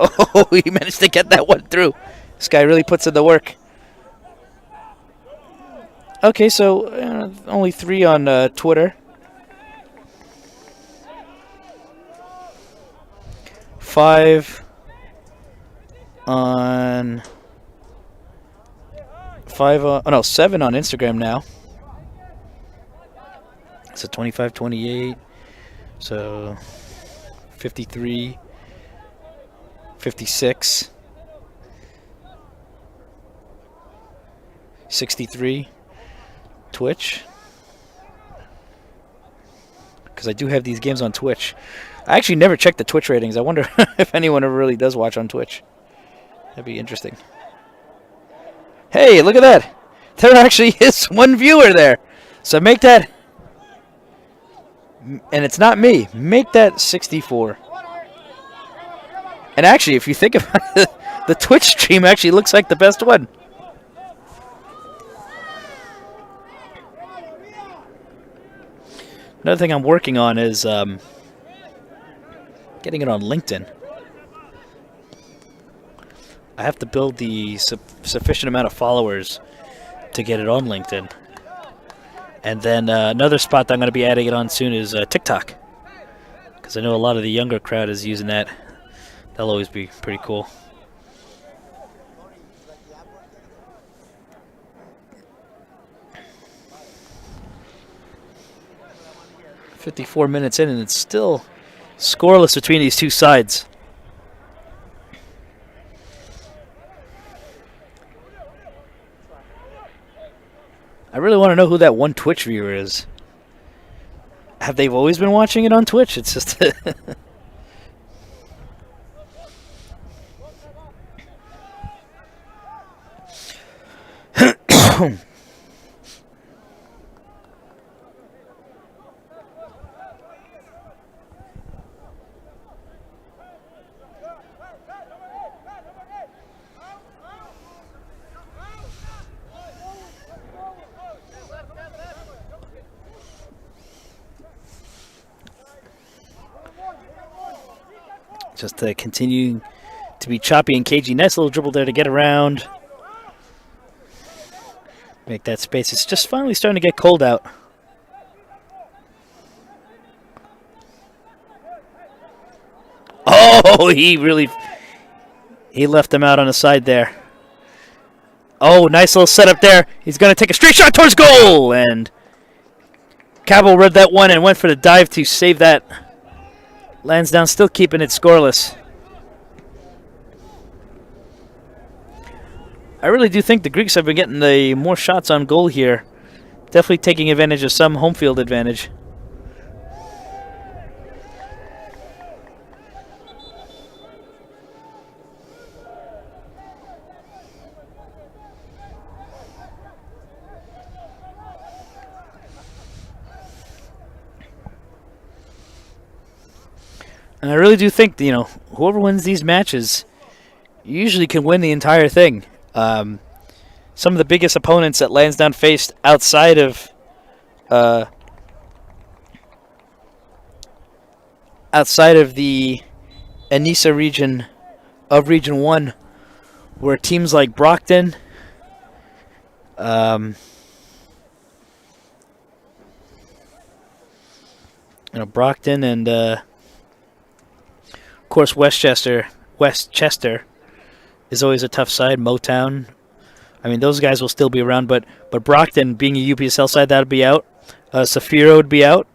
Oh, he managed to get that one through. This guy really puts in the work. Okay, so only 3 on Twitter. 5 on... 7 on Instagram now. So 25, 28. So 53. 56, 63, Twitch, because I do have these games on Twitch. I actually never checked the Twitch ratings. I wonder if anyone ever really does watch on Twitch. That'd be interesting. Hey, look at that. There actually is one viewer there. So make that, and it's not me, make that 64. And actually, if you think about it, the Twitch stream actually looks like the best one. Another thing I'm working on is getting it on LinkedIn. I have to build the sufficient amount of followers to get it on LinkedIn. And then another spot that I'm going to be adding it on soon is TikTok. Because I know a lot of the younger crowd is using that. That'll always be pretty cool. "54 minutes in, and it's still scoreless between these two sides. I really want to know who that one Twitch viewer is. Have they always been watching it on Twitch? It's just... Just continuing to be choppy and cagey. Nice little dribble there to get around. Make that space. It's just finally starting to get cold out. Oh, he left him out on the side there. Oh, nice little setup there. He's going to take a straight shot towards goal. And Cabell read that one and went for the dive to save that. Lansdowne still keeping it scoreless. I really do think the Greeks have been getting the more shots on goal here. Definitely taking advantage of some home field advantage. And I really do think, whoever wins these matches usually can win the entire thing. Some of the biggest opponents that Lansdowne faced outside of the ENYSSA region of Region 1 were teams like Brockton, Brockton and, of course, Westchester. Westchester is always a tough side. Motown. I mean, those guys will still be around, but Brockton, being a UPSL side, that would be out. Saphira would be out.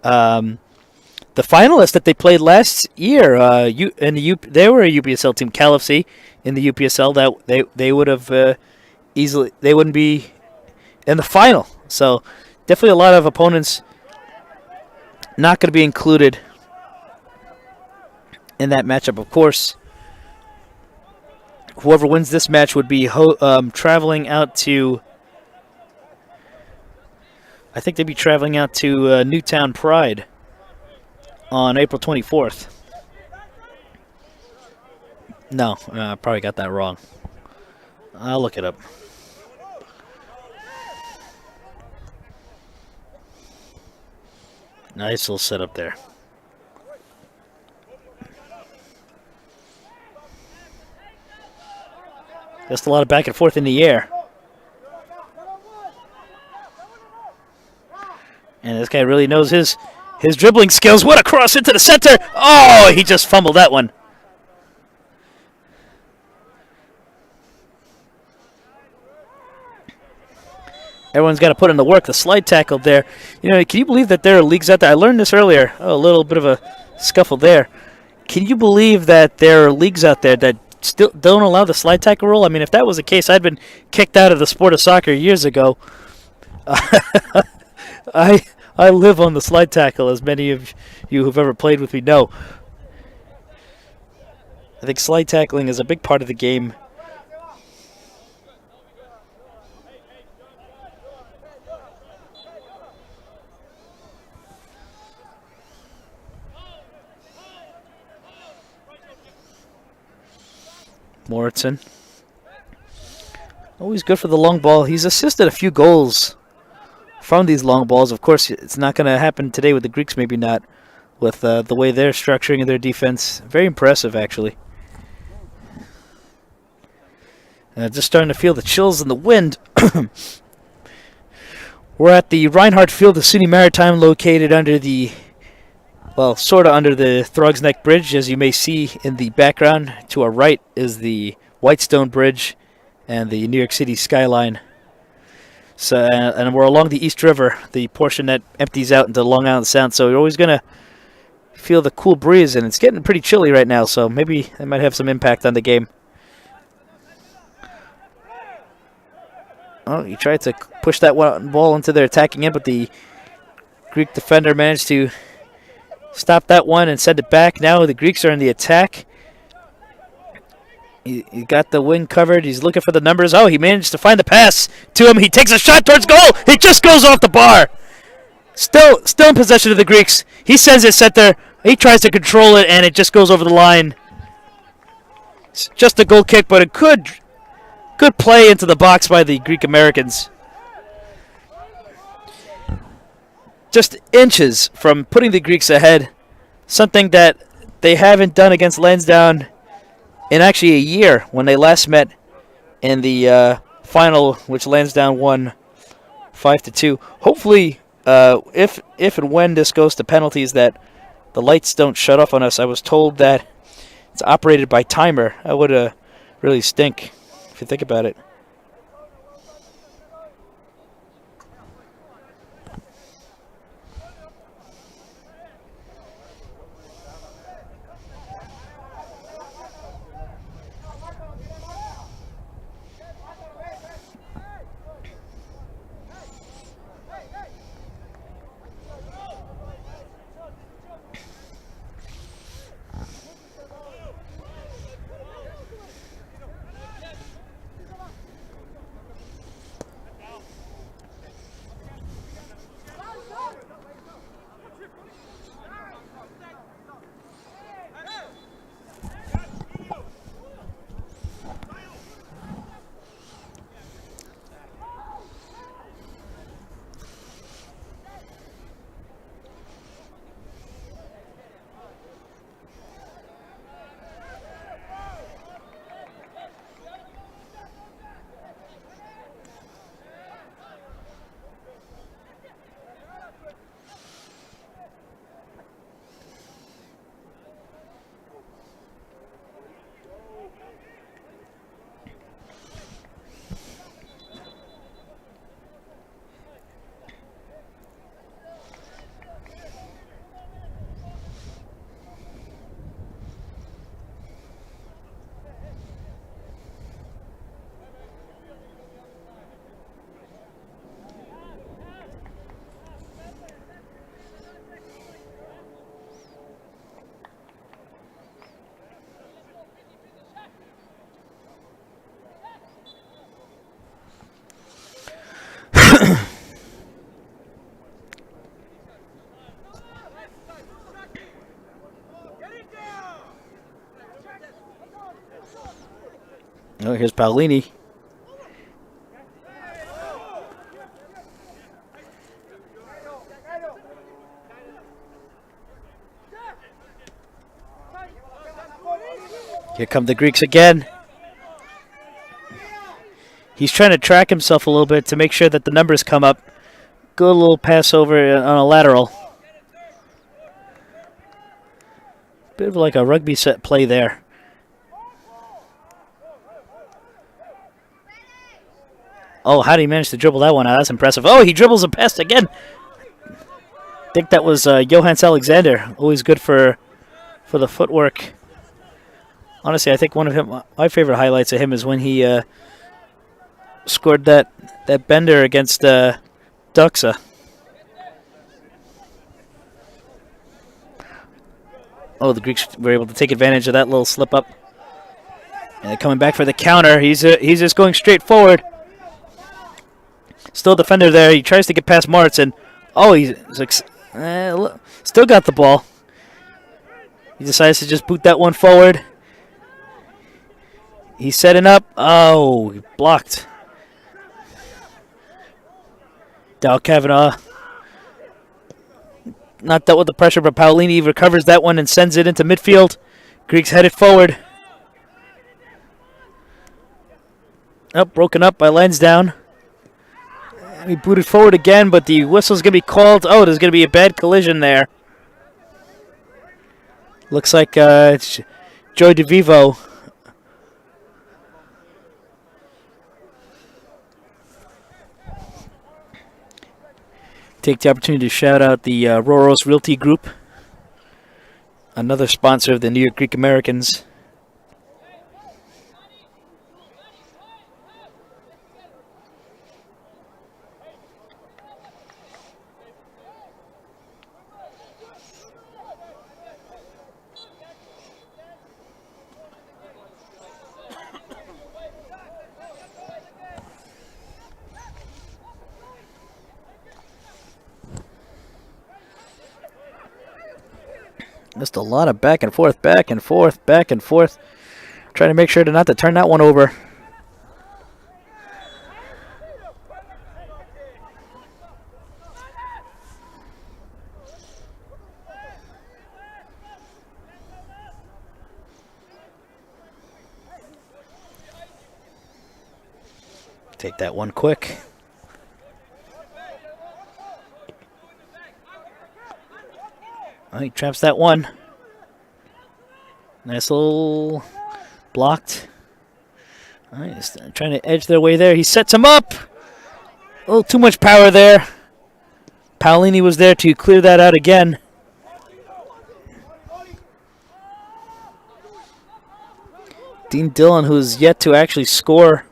The finalists that they played last year, they were a UPSL team, CalFC, in the UPSL. That they would have easily, they wouldn't be in the final. So definitely a lot of opponents not going to be included in that matchup. Of course, whoever wins this match would be traveling out to, I think they'd be traveling out to Newtown Pride on April 24th. No, I probably got that wrong. I'll look it up. Nice little setup there. Just a lot of back and forth in the air. And this guy really knows his dribbling skills. What a cross into the center. Oh, he just fumbled that one. Everyone's got to put in the work. The slide tackle there. Can you believe that there are leagues out there? I learned this earlier. Oh, a little bit of a scuffle there. Can you believe that there are leagues out there that still don't allow the slide tackle rule? I mean, if that was the case, I'd been kicked out of the sport of soccer years ago. I live on the slide tackle, as many of you who've ever played with me know. I think slide tackling is a big part of the game. Moritson. Always good for the long ball. He's assisted a few goals from these long balls. Of course, it's not going to happen today with the Greeks, maybe not, with the way they're structuring their defense. Very impressive, actually. Just starting to feel the chills in the wind. We're at the Reinhardt Field of SUNY Maritime, located under the, sort of under the Throgs Neck Bridge, as you may see in the background. To our right is the Whitestone Bridge and the New York City skyline. So, and we're along the East River, the portion that empties out into Long Island Sound. So you're always going to feel the cool breeze, and it's getting pretty chilly right now, so maybe that might have some impact on the game. Oh, he tried to push that ball into their attacking end, but the Greek defender managed to stop that one and send it back. Now the Greeks are in the attack. He got the wing covered. He's looking for the numbers. Oh, he managed to find the pass to him. He takes a shot towards goal. He just goes off the bar. Still in possession of the Greeks. He sends it center. He tries to control it, and it just goes over the line. It's just a goal kick, but a good play into the box by the Greek Americans. Just inches from putting the Greeks ahead. Something that they haven't done against Lansdowne in actually a year, when they last met in the final, which Lansdowne won 5-2. Hopefully, if and when this goes to penalties, that the lights don't shut off on us. I was told that it's operated by timer. That would really stink, if you think about it. Oh, here's Paolini. Here come the Greeks again. He's trying to track himself a little bit to make sure that the numbers come up. Good little pass over on a lateral. Bit of like a rugby set play there. Oh, how did he manage to dribble that one out? That's impressive. Oh, he dribbles a pass again. I think that was Johannes Alexander. Always good for the footwork. Honestly, I think one of my favorite highlights of him is when he scored that bender against Duxa. Oh, the Greeks were able to take advantage of that little slip up. And coming back for the counter. He's just going straight forward. Still a defender there. He tries to get past Martz, oh, he's like, still got the ball. He decides to just boot that one forward. He's setting up. Oh, blocked. Dow Kavanaugh not dealt with the pressure, but Paolini recovers that one and sends it into midfield. Greeks headed forward. Oh, broken up by Lansdowne. He booted forward again, but the whistle's going to be called. Oh, there's going to be a bad collision there. Looks like it's Joy DeVivo. Take the opportunity to shout out the Roros Realty Group, another sponsor of the New York Greek Americans. Just a lot of back and forth, back and forth, back and forth. Trying to make sure not to turn that one over. Take that one quick. Oh, he traps that one. Nice little blocked. All right, just trying to edge their way there. He sets him up. A little too much power there. Paolini was there to clear that out again. Dean Dillon, who's yet to actually score.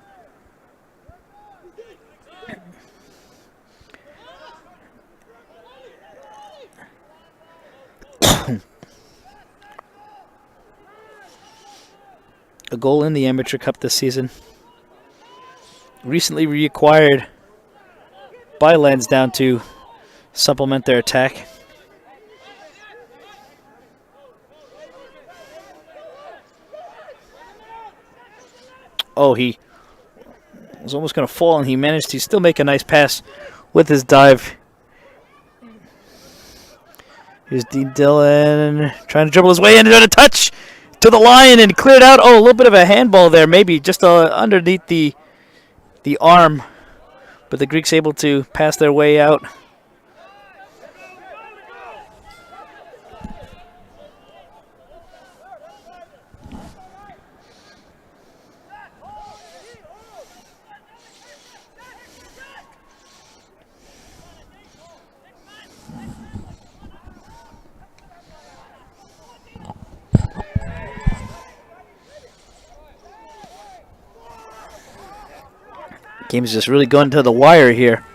A goal in the Amateur Cup this season. Recently reacquired by Lansdowne to supplement their attack. Oh, he was almost going to fall, and he managed to still make a nice pass with his dive. Here's Dean Dillon trying to dribble his way in and a touch to the line and cleared out. Oh, a little bit of a handball there, maybe just underneath the arm. But the Greeks able to pass their way out. Game's just really going to the wire here.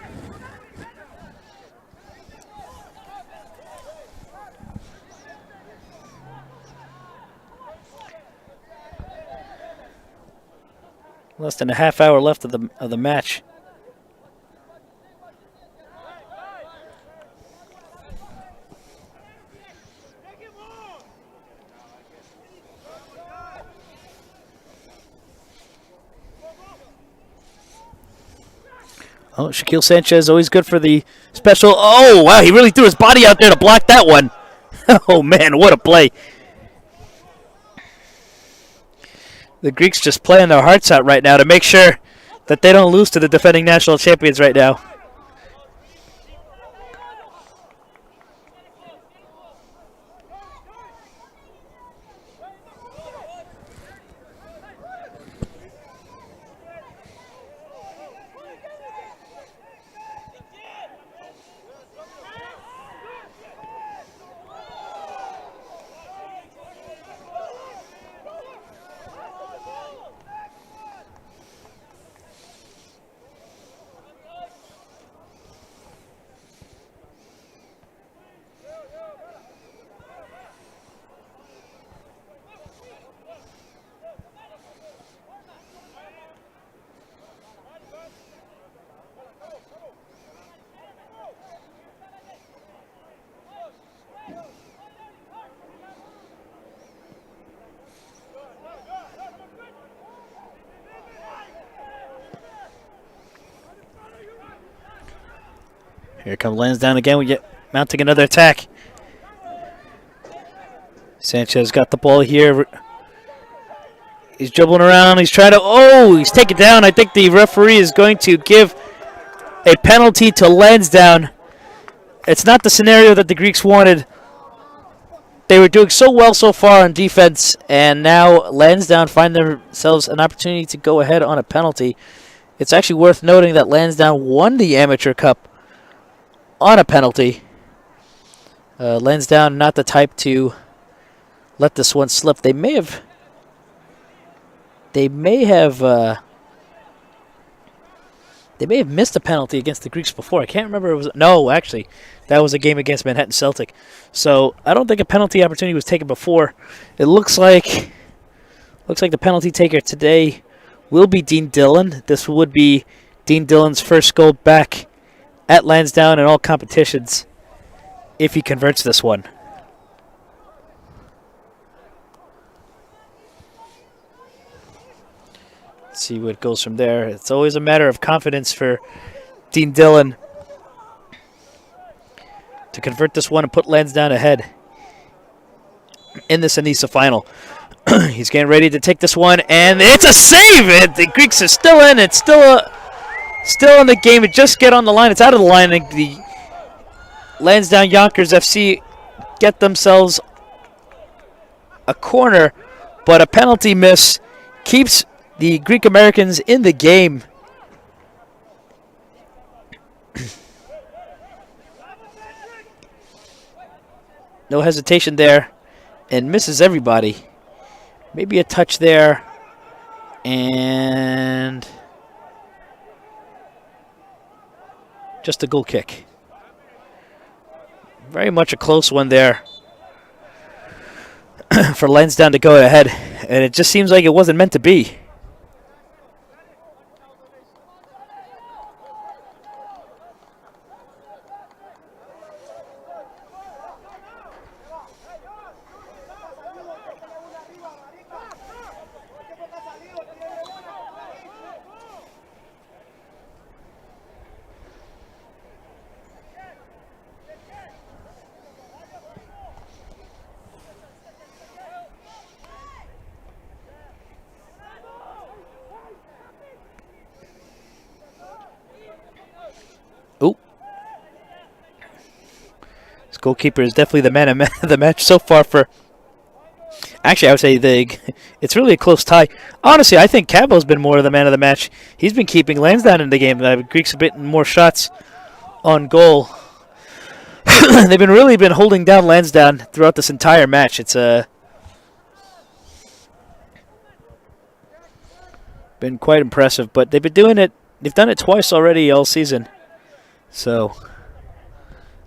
Less than a half hour left of the match. Oh, Shaquille Sanchez, always good for the special. Oh, wow, he really threw his body out there to block that one. Oh, man, what a play. The Greeks just playing their hearts out right now to make sure that they don't lose to the defending national champions right now. Here comes Lansdowne again. We get mounting another attack. Sanchez got the ball here. He's dribbling around. He's trying to... Oh, he's taken down. I think the referee is going to give a penalty to Lansdowne. It's not the scenario that the Greeks wanted. They were doing so well so far on defense, and now Lansdowne find themselves an opportunity to go ahead on a penalty. It's actually worth noting that Lansdowne won the Amateur Cup on a penalty. Lansdowne not the type to let this one slip. They may have missed a penalty against the Greeks before. I can't remember. No, actually, that was a game against Manhattan Celtic. So I don't think a penalty opportunity was taken before. It looks like the penalty taker today will be Dean Dillon. This would be Dean Dillon's first goal back at Lansdowne in all competitions if he converts this one. Let's see what goes from there. It's always a matter of confidence for Dean Dillon to convert this one and put Lansdowne ahead in this ENYSSA final. He's getting ready to take this one, and it's a save! And the Greeks are still in. It's still in the game. It just get on the line. It's out of the line. And the Lansdowne Yonkers FC get themselves a corner, but a penalty miss keeps the Greek Americans in the game. No hesitation there, and misses everybody. Maybe a touch there, and just a goal kick. Very much a close one there for Lansdowne to go ahead, and it just seems like it wasn't meant to be. Goalkeeper is definitely the man of the match so far for... Actually, I would say it's really a close tie. Honestly, I think Cabo's been more of the man of the match. He's been keeping Lansdowne in the game. The Greeks have been more shots on goal. They've really been holding down Lansdowne throughout this entire match. It's been quite impressive, but they've been doing it. They've done it twice already all season. So,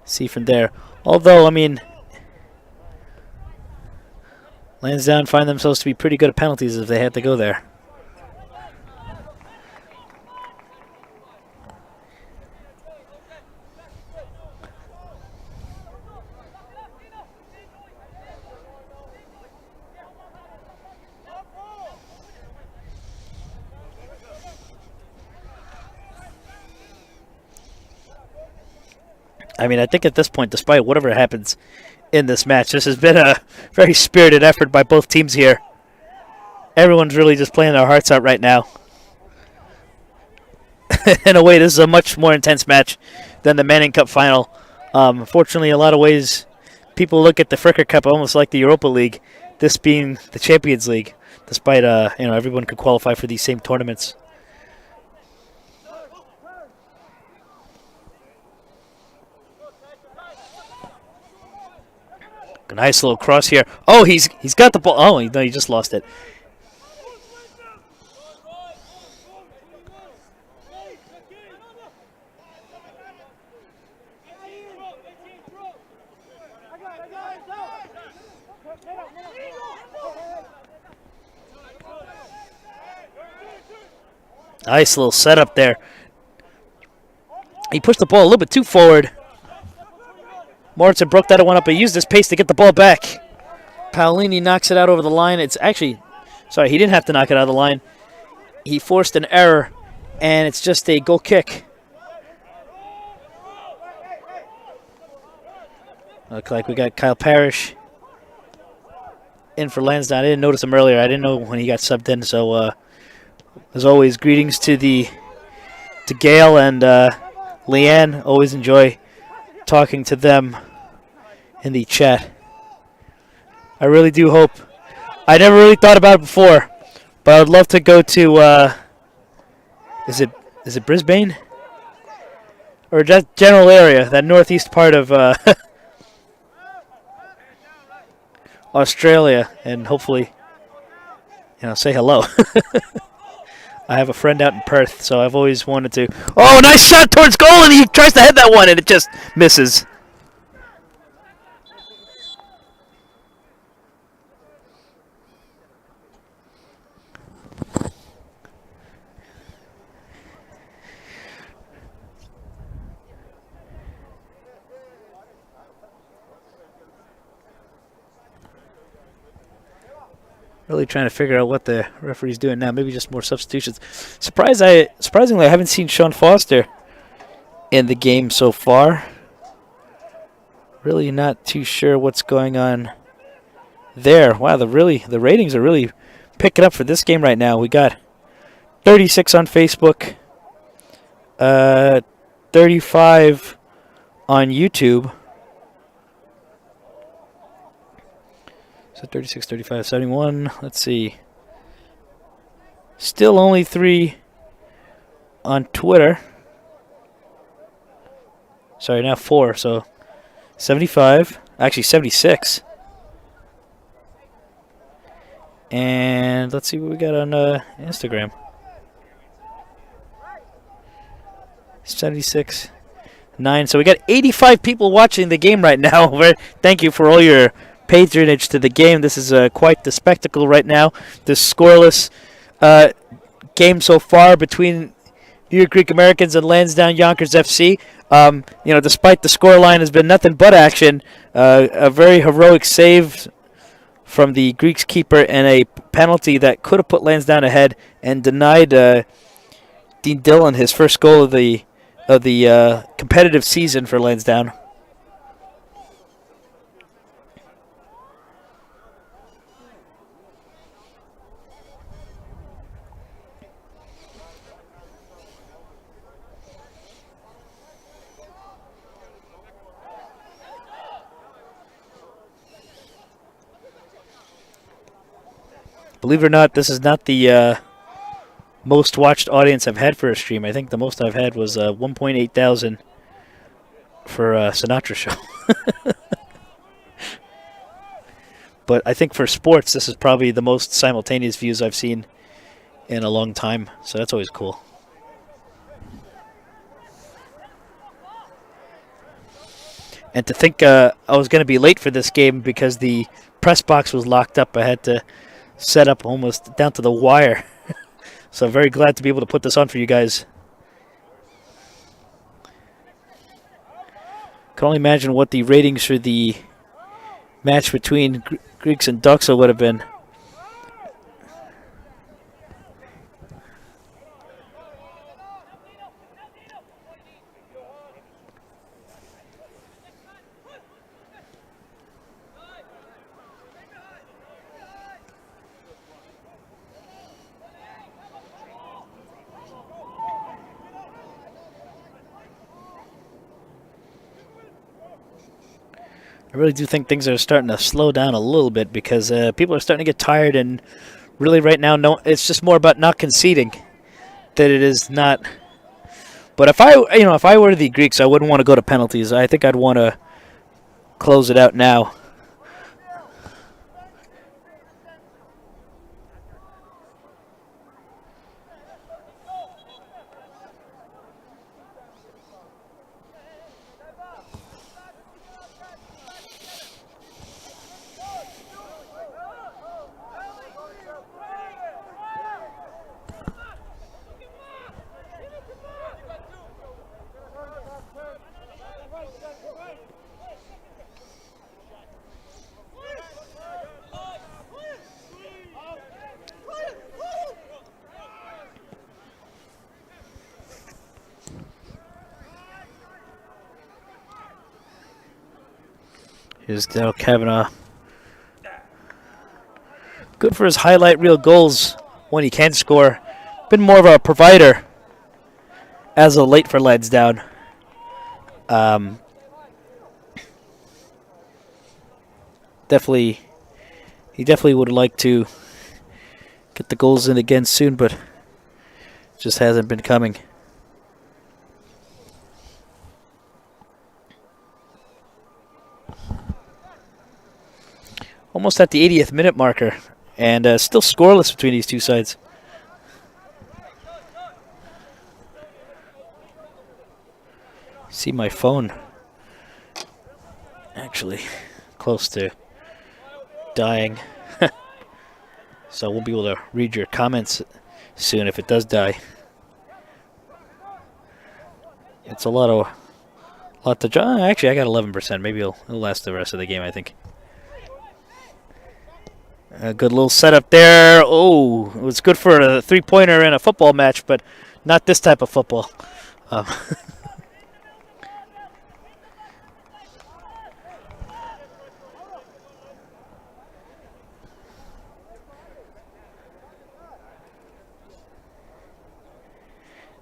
see from there. Although, I mean, Lansdowne find themselves to be pretty good at penalties if they had to go there. I mean, I think at this point, despite whatever happens in this match, this has been a very spirited effort by both teams here. Everyone's really just playing their hearts out right now. In a way, this is a much more intense match than the Manning Cup final. Fortunately, in a lot of ways, people look at the Fricker Cup almost like the Europa League, this being the Champions League, despite everyone could qualify for these same tournaments. A nice little cross here. Oh, he's got the ball. Oh, no, he just lost it. Nice little setup there. He pushed the ball a little bit too forward. Morrison broke that one up, but used his pace to get the ball back. Paolini knocks it out over the line. It's actually, sorry, he didn't have to knock it out of the line. He forced an error, and it's just a goal kick. Look like we got Kyle Parrish in for Lansdowne. I didn't notice him earlier. I didn't know when he got subbed in. So, as always, greetings to Gail and Leanne. Always enjoy talking to them in the chat. I really do hope. I never really thought about it before, but I would love to go to. Is it Brisbane or that general area, that northeast part of Australia, and hopefully, say hello. I have a friend out in Perth, so I've always wanted to. Oh, nice shot towards goal, and he tries to head that one, and it just misses. Really trying to figure out what the referee's doing now. Maybe just more substitutions. Surprisingly, I haven't seen Sean Foster in the game so far. Really not too sure what's going on there. Wow, the ratings are really picking up for this game right now. We got 36 on Facebook, 35 on YouTube. So 36, 35, 71. Let's see. Still only 3 on Twitter. Sorry, now 4. So 75. Actually, 76. And let's see what we got on Instagram. 76. 9. So we got 85 people watching the game right now. Thank you for all your patronage to the game. This is quite the spectacle right now. This scoreless game so far between New York Greek Americans and Lansdowne Yonkers FC. Despite the scoreline has been nothing but action. A very heroic save from the Greeks keeper and a penalty that could have put Lansdowne ahead and denied Dean Dillon his first goal of the competitive season for Lansdowne. Believe it or not, this is not the most watched audience I've had for a stream. I think the most I've had was 1.8 thousand for Sinatra Show. But I think for sports, this is probably the most simultaneous views I've seen in a long time. So that's always cool. And to think I was going to be late for this game because the press box was locked up. I had to set up almost down to the wire. So I'm very glad to be able to put this on for you guys. Can only imagine what the ratings for the match between Greeks and Doxa would have been. I really do think things are starting to slow down a little bit because people are starting to get tired, and really right now, no, it's just more about not conceding than it is not. But if I were the Greeks, I wouldn't want to go to penalties. I think I'd want to close it out now. Here's Dale Kavanaugh. Good for his highlight reel goals when he can score. Been more of a provider as of late for Lansdowne. He definitely would like to get the goals in again soon, but it just hasn't been coming. Almost at the 80th minute marker, and still scoreless between these two sides. See my phone actually close to dying. So I won't be able to read your comments soon if it does die. It's a lot to draw. Actually, I got 11%. Maybe it'll last the rest of the game, I think. A good little setup there. Oh, it was good for a three-pointer in a football match, but not this type of football.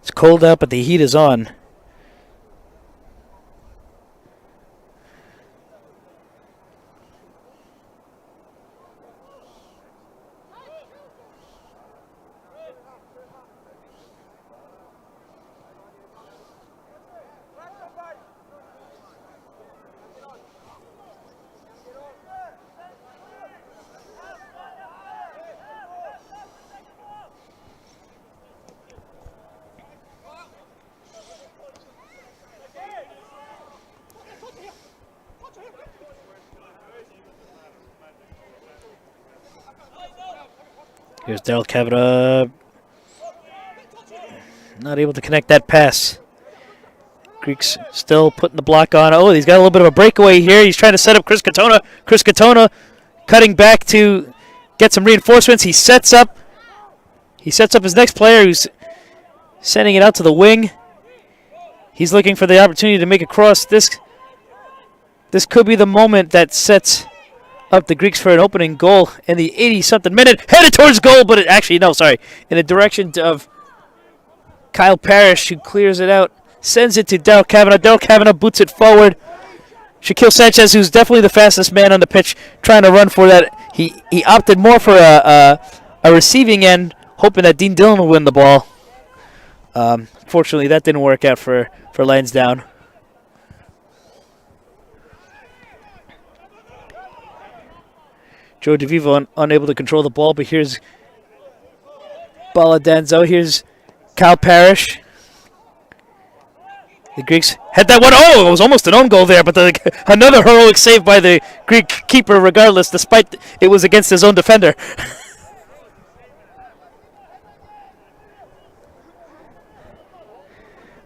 It's cold out, but the heat is on. Here's Daryl Kavanaugh. Not able to connect that pass. Greeks still putting the block on. Oh, he's got a little bit of a breakaway here. He's trying to set up Chris Katona. Chris Katona cutting back to get some reinforcements. He sets up his next player, who's sending it out to the wing. He's looking for the opportunity to make a cross. This could be the moment that sets up the Greeks for an opening goal in the 80-something minute. Headed towards goal, but in the direction of Kyle Parrish, who clears it out, sends it to Daryl Kavanaugh. Daryl Kavanaugh boots it forward. Shaquille Sanchez, who's definitely the fastest man on the pitch, trying to run for that. He opted more for a receiving end, hoping that Dean Dillon would win the ball. Fortunately, that didn't work out for Lansdowne. Joe DeVivo unable to control the ball, but here's Baladanzo. Here's Kyle Parrish. The Greeks had that one. Oh, it was almost an own goal there, but another heroic save by the Greek keeper regardless, despite it was against his own defender.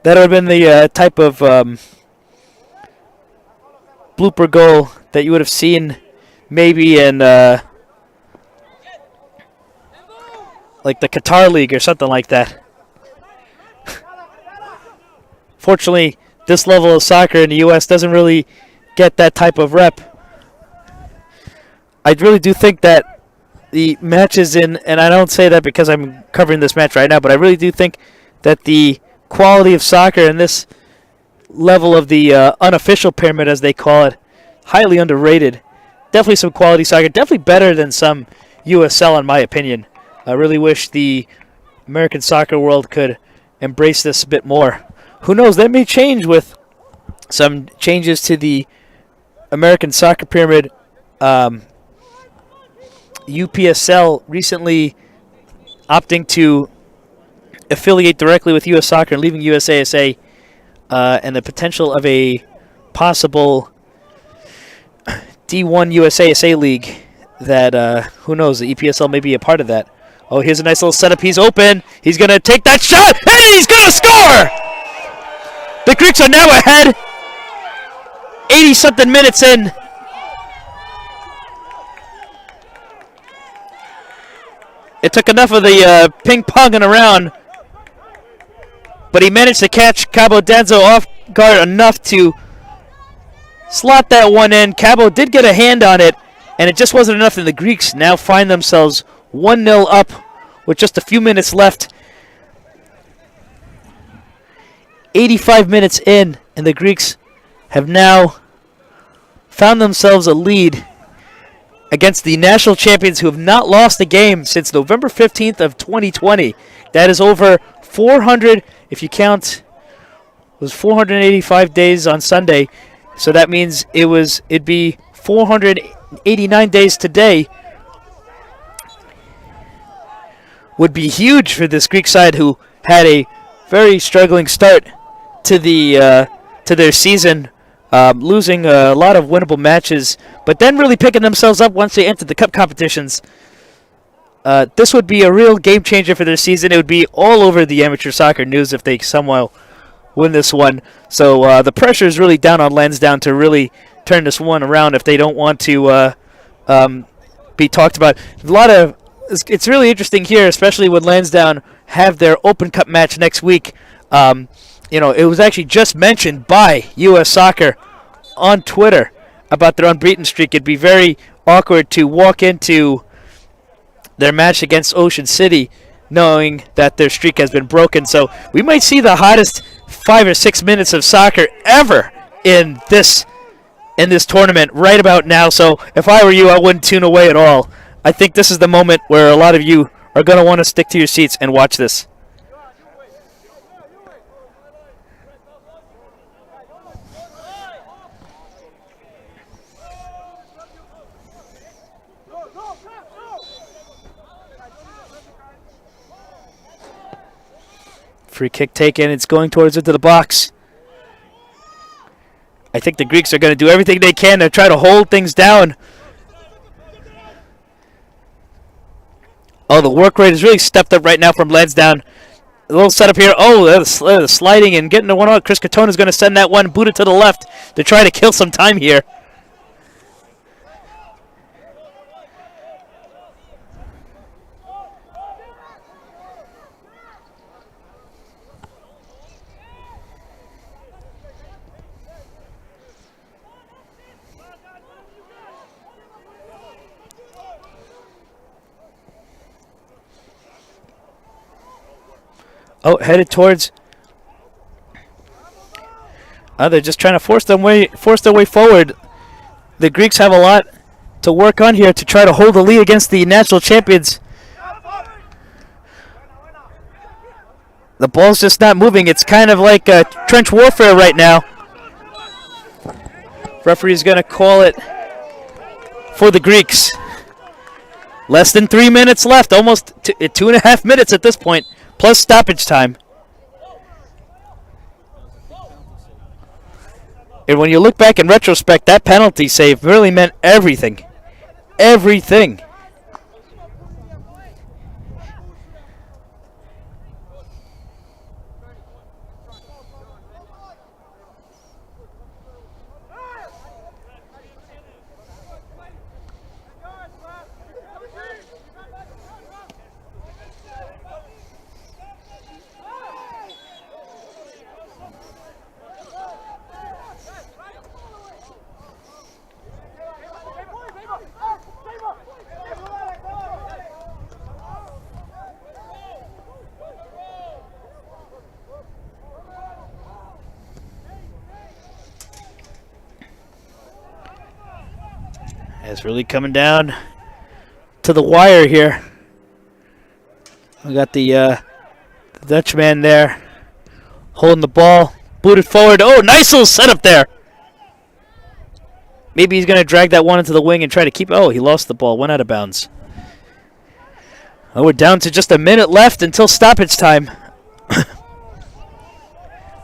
That would have been the type of blooper goal that you would have seen maybe in like the Qatar League or something like that. Fortunately, this level of soccer in the U.S. doesn't really get that type of rep. I really do think that the matches and I don't say that because I'm covering this match right now, but I really do think that the quality of soccer in this level of the unofficial pyramid, as they call it, highly underrated. Definitely some quality soccer. Definitely better than some USL, in my opinion. I really wish the American soccer world could embrace this a bit more. Who knows? That may change with some changes to the American soccer pyramid. UPSL recently opting to affiliate directly with US Soccer and leaving USASA, and the potential of a possible D1 USASA league that, who knows, the EPSL may be a part of that. Oh, here's a nice little setup. He's open. He's going to take that shot, and he's going to score! The Greeks are now ahead. 80-something minutes in. It took enough of the ping-ponging around, but he managed to catch Cabo Danzo off guard enough to slot that one in. Cabo did get a hand on it, and it just wasn't enough, and the Greeks now find themselves 1-0 up with just a few minutes left. 85 minutes in, and the Greeks have now found themselves a lead against the national champions who have not lost a game since November 15th of 2020. That is over 400, if you count, it was 485 days on Sunday. So that means it'd be 489 days today. Would be huge for this Greek side, who had a very struggling start to their season, losing a lot of winnable matches, but then really picking themselves up once they entered the cup competitions. This would be a real game changer for their season. It would be all over the amateur soccer news if they somehow win this one. So the pressure is really down on Lansdowne to really turn this one around if they don't want to be talked about. It's really interesting here, especially when Lansdowne have their Open Cup match next week. It was actually just mentioned by US Soccer on Twitter about their unbeaten streak. It'd be very awkward to walk into their match against Ocean City knowing that their streak has been broken. So we might see the hottest 5 or 6 minutes of soccer ever in this tournament right about now. So if I were you, I wouldn't tune away at all. I think this is the moment where a lot of you are going to want to stick to your seats and watch this. Free kick taken. It's going towards into the box. I think the Greeks are going to do everything they can to try to hold things down. Oh, the work rate has really stepped up right now from Lansdowne. A little setup here. Oh, the sliding and getting the one out. Chris Catone is going to send that one booted to the left to try to kill some time here. Oh, headed towards. They're just trying to force their way forward. The Greeks have a lot to work on here to try to hold the lead against the national champions. The ball's just not moving. It's kind of like trench warfare right now. Referee's going to call it for the Greeks. Less than 3 minutes left. Almost 2.5 minutes at this point, plus stoppage time. And when you look back in retrospect, that penalty save really meant everything. Everything. It's really coming down to the wire here. We got the Dutchman there holding the ball. Booted forward. Oh, nice little setup there. Maybe he's going to drag that one into the wing and try to keep it. Oh, he lost the ball. Went out of bounds. Oh, we're down to just a minute left until stoppage time.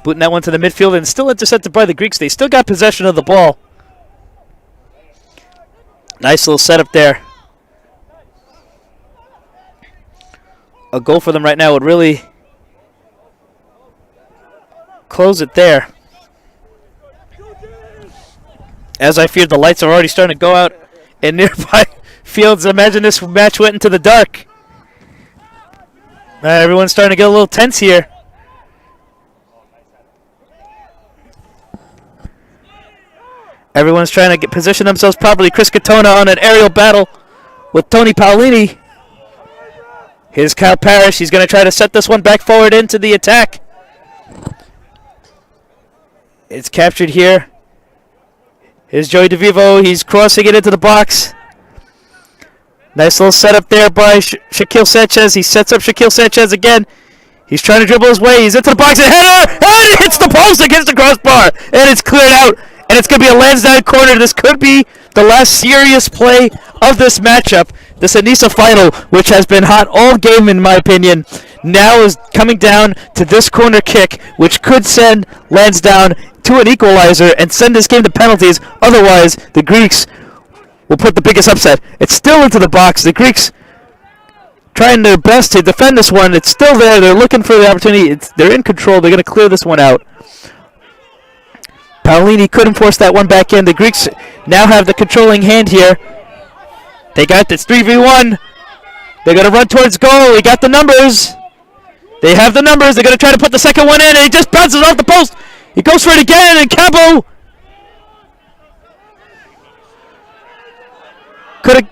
Booting that one to the midfield and still intercepted by the Greeks. They still got possession of the ball. Nice little setup there. A goal for them right now would really close it there. As I feared, the lights are already starting to go out in nearby fields. Imagine this match went into the dark. Everyone's starting to get a little tense here. Everyone's trying to position themselves properly. Chris Katona on an aerial battle with Tony Paolini. Here's Kyle Parrish. He's going to try to set this one back forward into the attack. It's captured here. Here's Joey DeVivo. He's crossing it into the box. Nice little setup there by Shaquille Sanchez. He sets up Shaquille Sanchez again. He's trying to dribble his way. He's into the box. And header! And it hits the post against the crossbar. And it's cleared out. And it's going to be a Lansdowne corner. This could be the last serious play of this matchup. This ENYSSA final, which has been hot all game in my opinion, now is coming down to this corner kick, which could send Lansdowne to an equalizer and send this game to penalties. Otherwise, the Greeks will put the biggest upset. It's still into the box. The Greeks trying their best to defend this one. It's still there. They're looking for the opportunity. They're in control. They're going to clear this one out. Paolini couldn't force that one back in. The Greeks now have the controlling hand here. They got this 3v1. They're going to run towards goal. They got the numbers. They have the numbers. They're going to try to put the second one in, and he just bounces off the post. He goes for it again, and Cabo could have.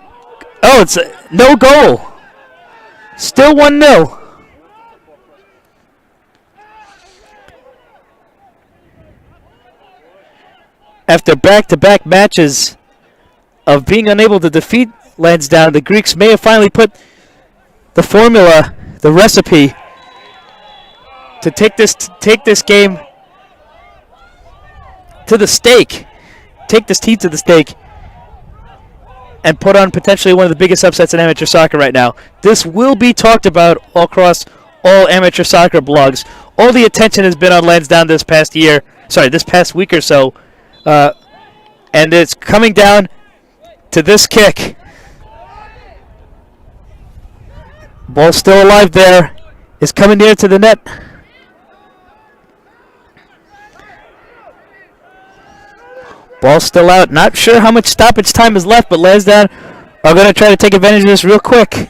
Oh, it's no goal. Still 1-0. After back-to-back matches of being unable to defeat Lansdowne, the Greeks may have finally put the formula, the recipe, to take this game to the stake, take this team to the stake, and put on potentially one of the biggest upsets in amateur soccer right now. This will be talked about all across all amateur soccer blogs. All the attention has been on Lansdowne this past week or so. And it's coming down to this kick. Ball still alive there. Is coming near to the net. Ball still out. Not sure how much stoppage time is left, but Lansdowne are going to try to take advantage of this real quick.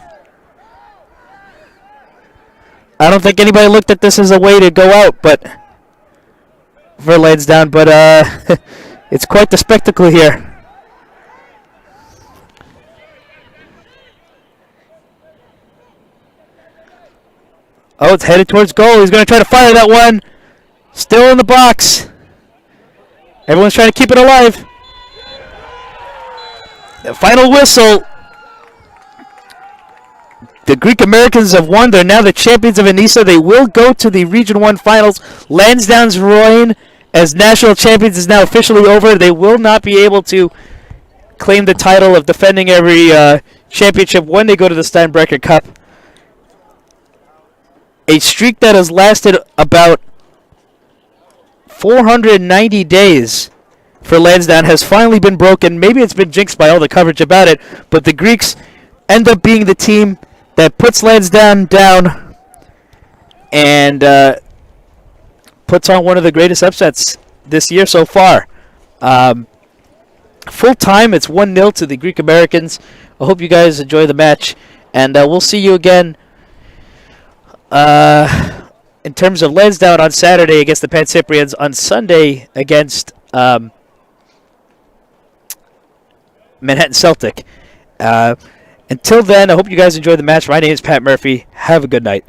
I don't think anybody looked at this as a way to go out, but for Lansdowne, but it's quite the spectacle here. Oh, it's headed towards goal. He's going to try to fire that one. Still in the box. Everyone's trying to keep it alive. The final whistle. The Greek Americans have won. They're now the champions of ENYSSA. They will go to the Region 1 finals. Lansdowne's reign as national champions is now officially over. They will not be able to claim the title of defending every championship when they go to the Steinbrecher Cup. A streak that has lasted about 490 days for Lansdowne has finally been broken. Maybe it's been jinxed by all the coverage about it, but the Greeks end up being the team that puts Lansdowne down and puts on one of the greatest upsets this year so far. Full time, it's 1-0 to the Greek Americans. I hope you guys enjoy the match, and we'll see you again in terms of Lansdowne on Saturday against the Pan Cyprians, on Sunday against Manhattan Celtic. Until then, I hope you guys enjoy the match. My name is Pat Murphy. Have a good night.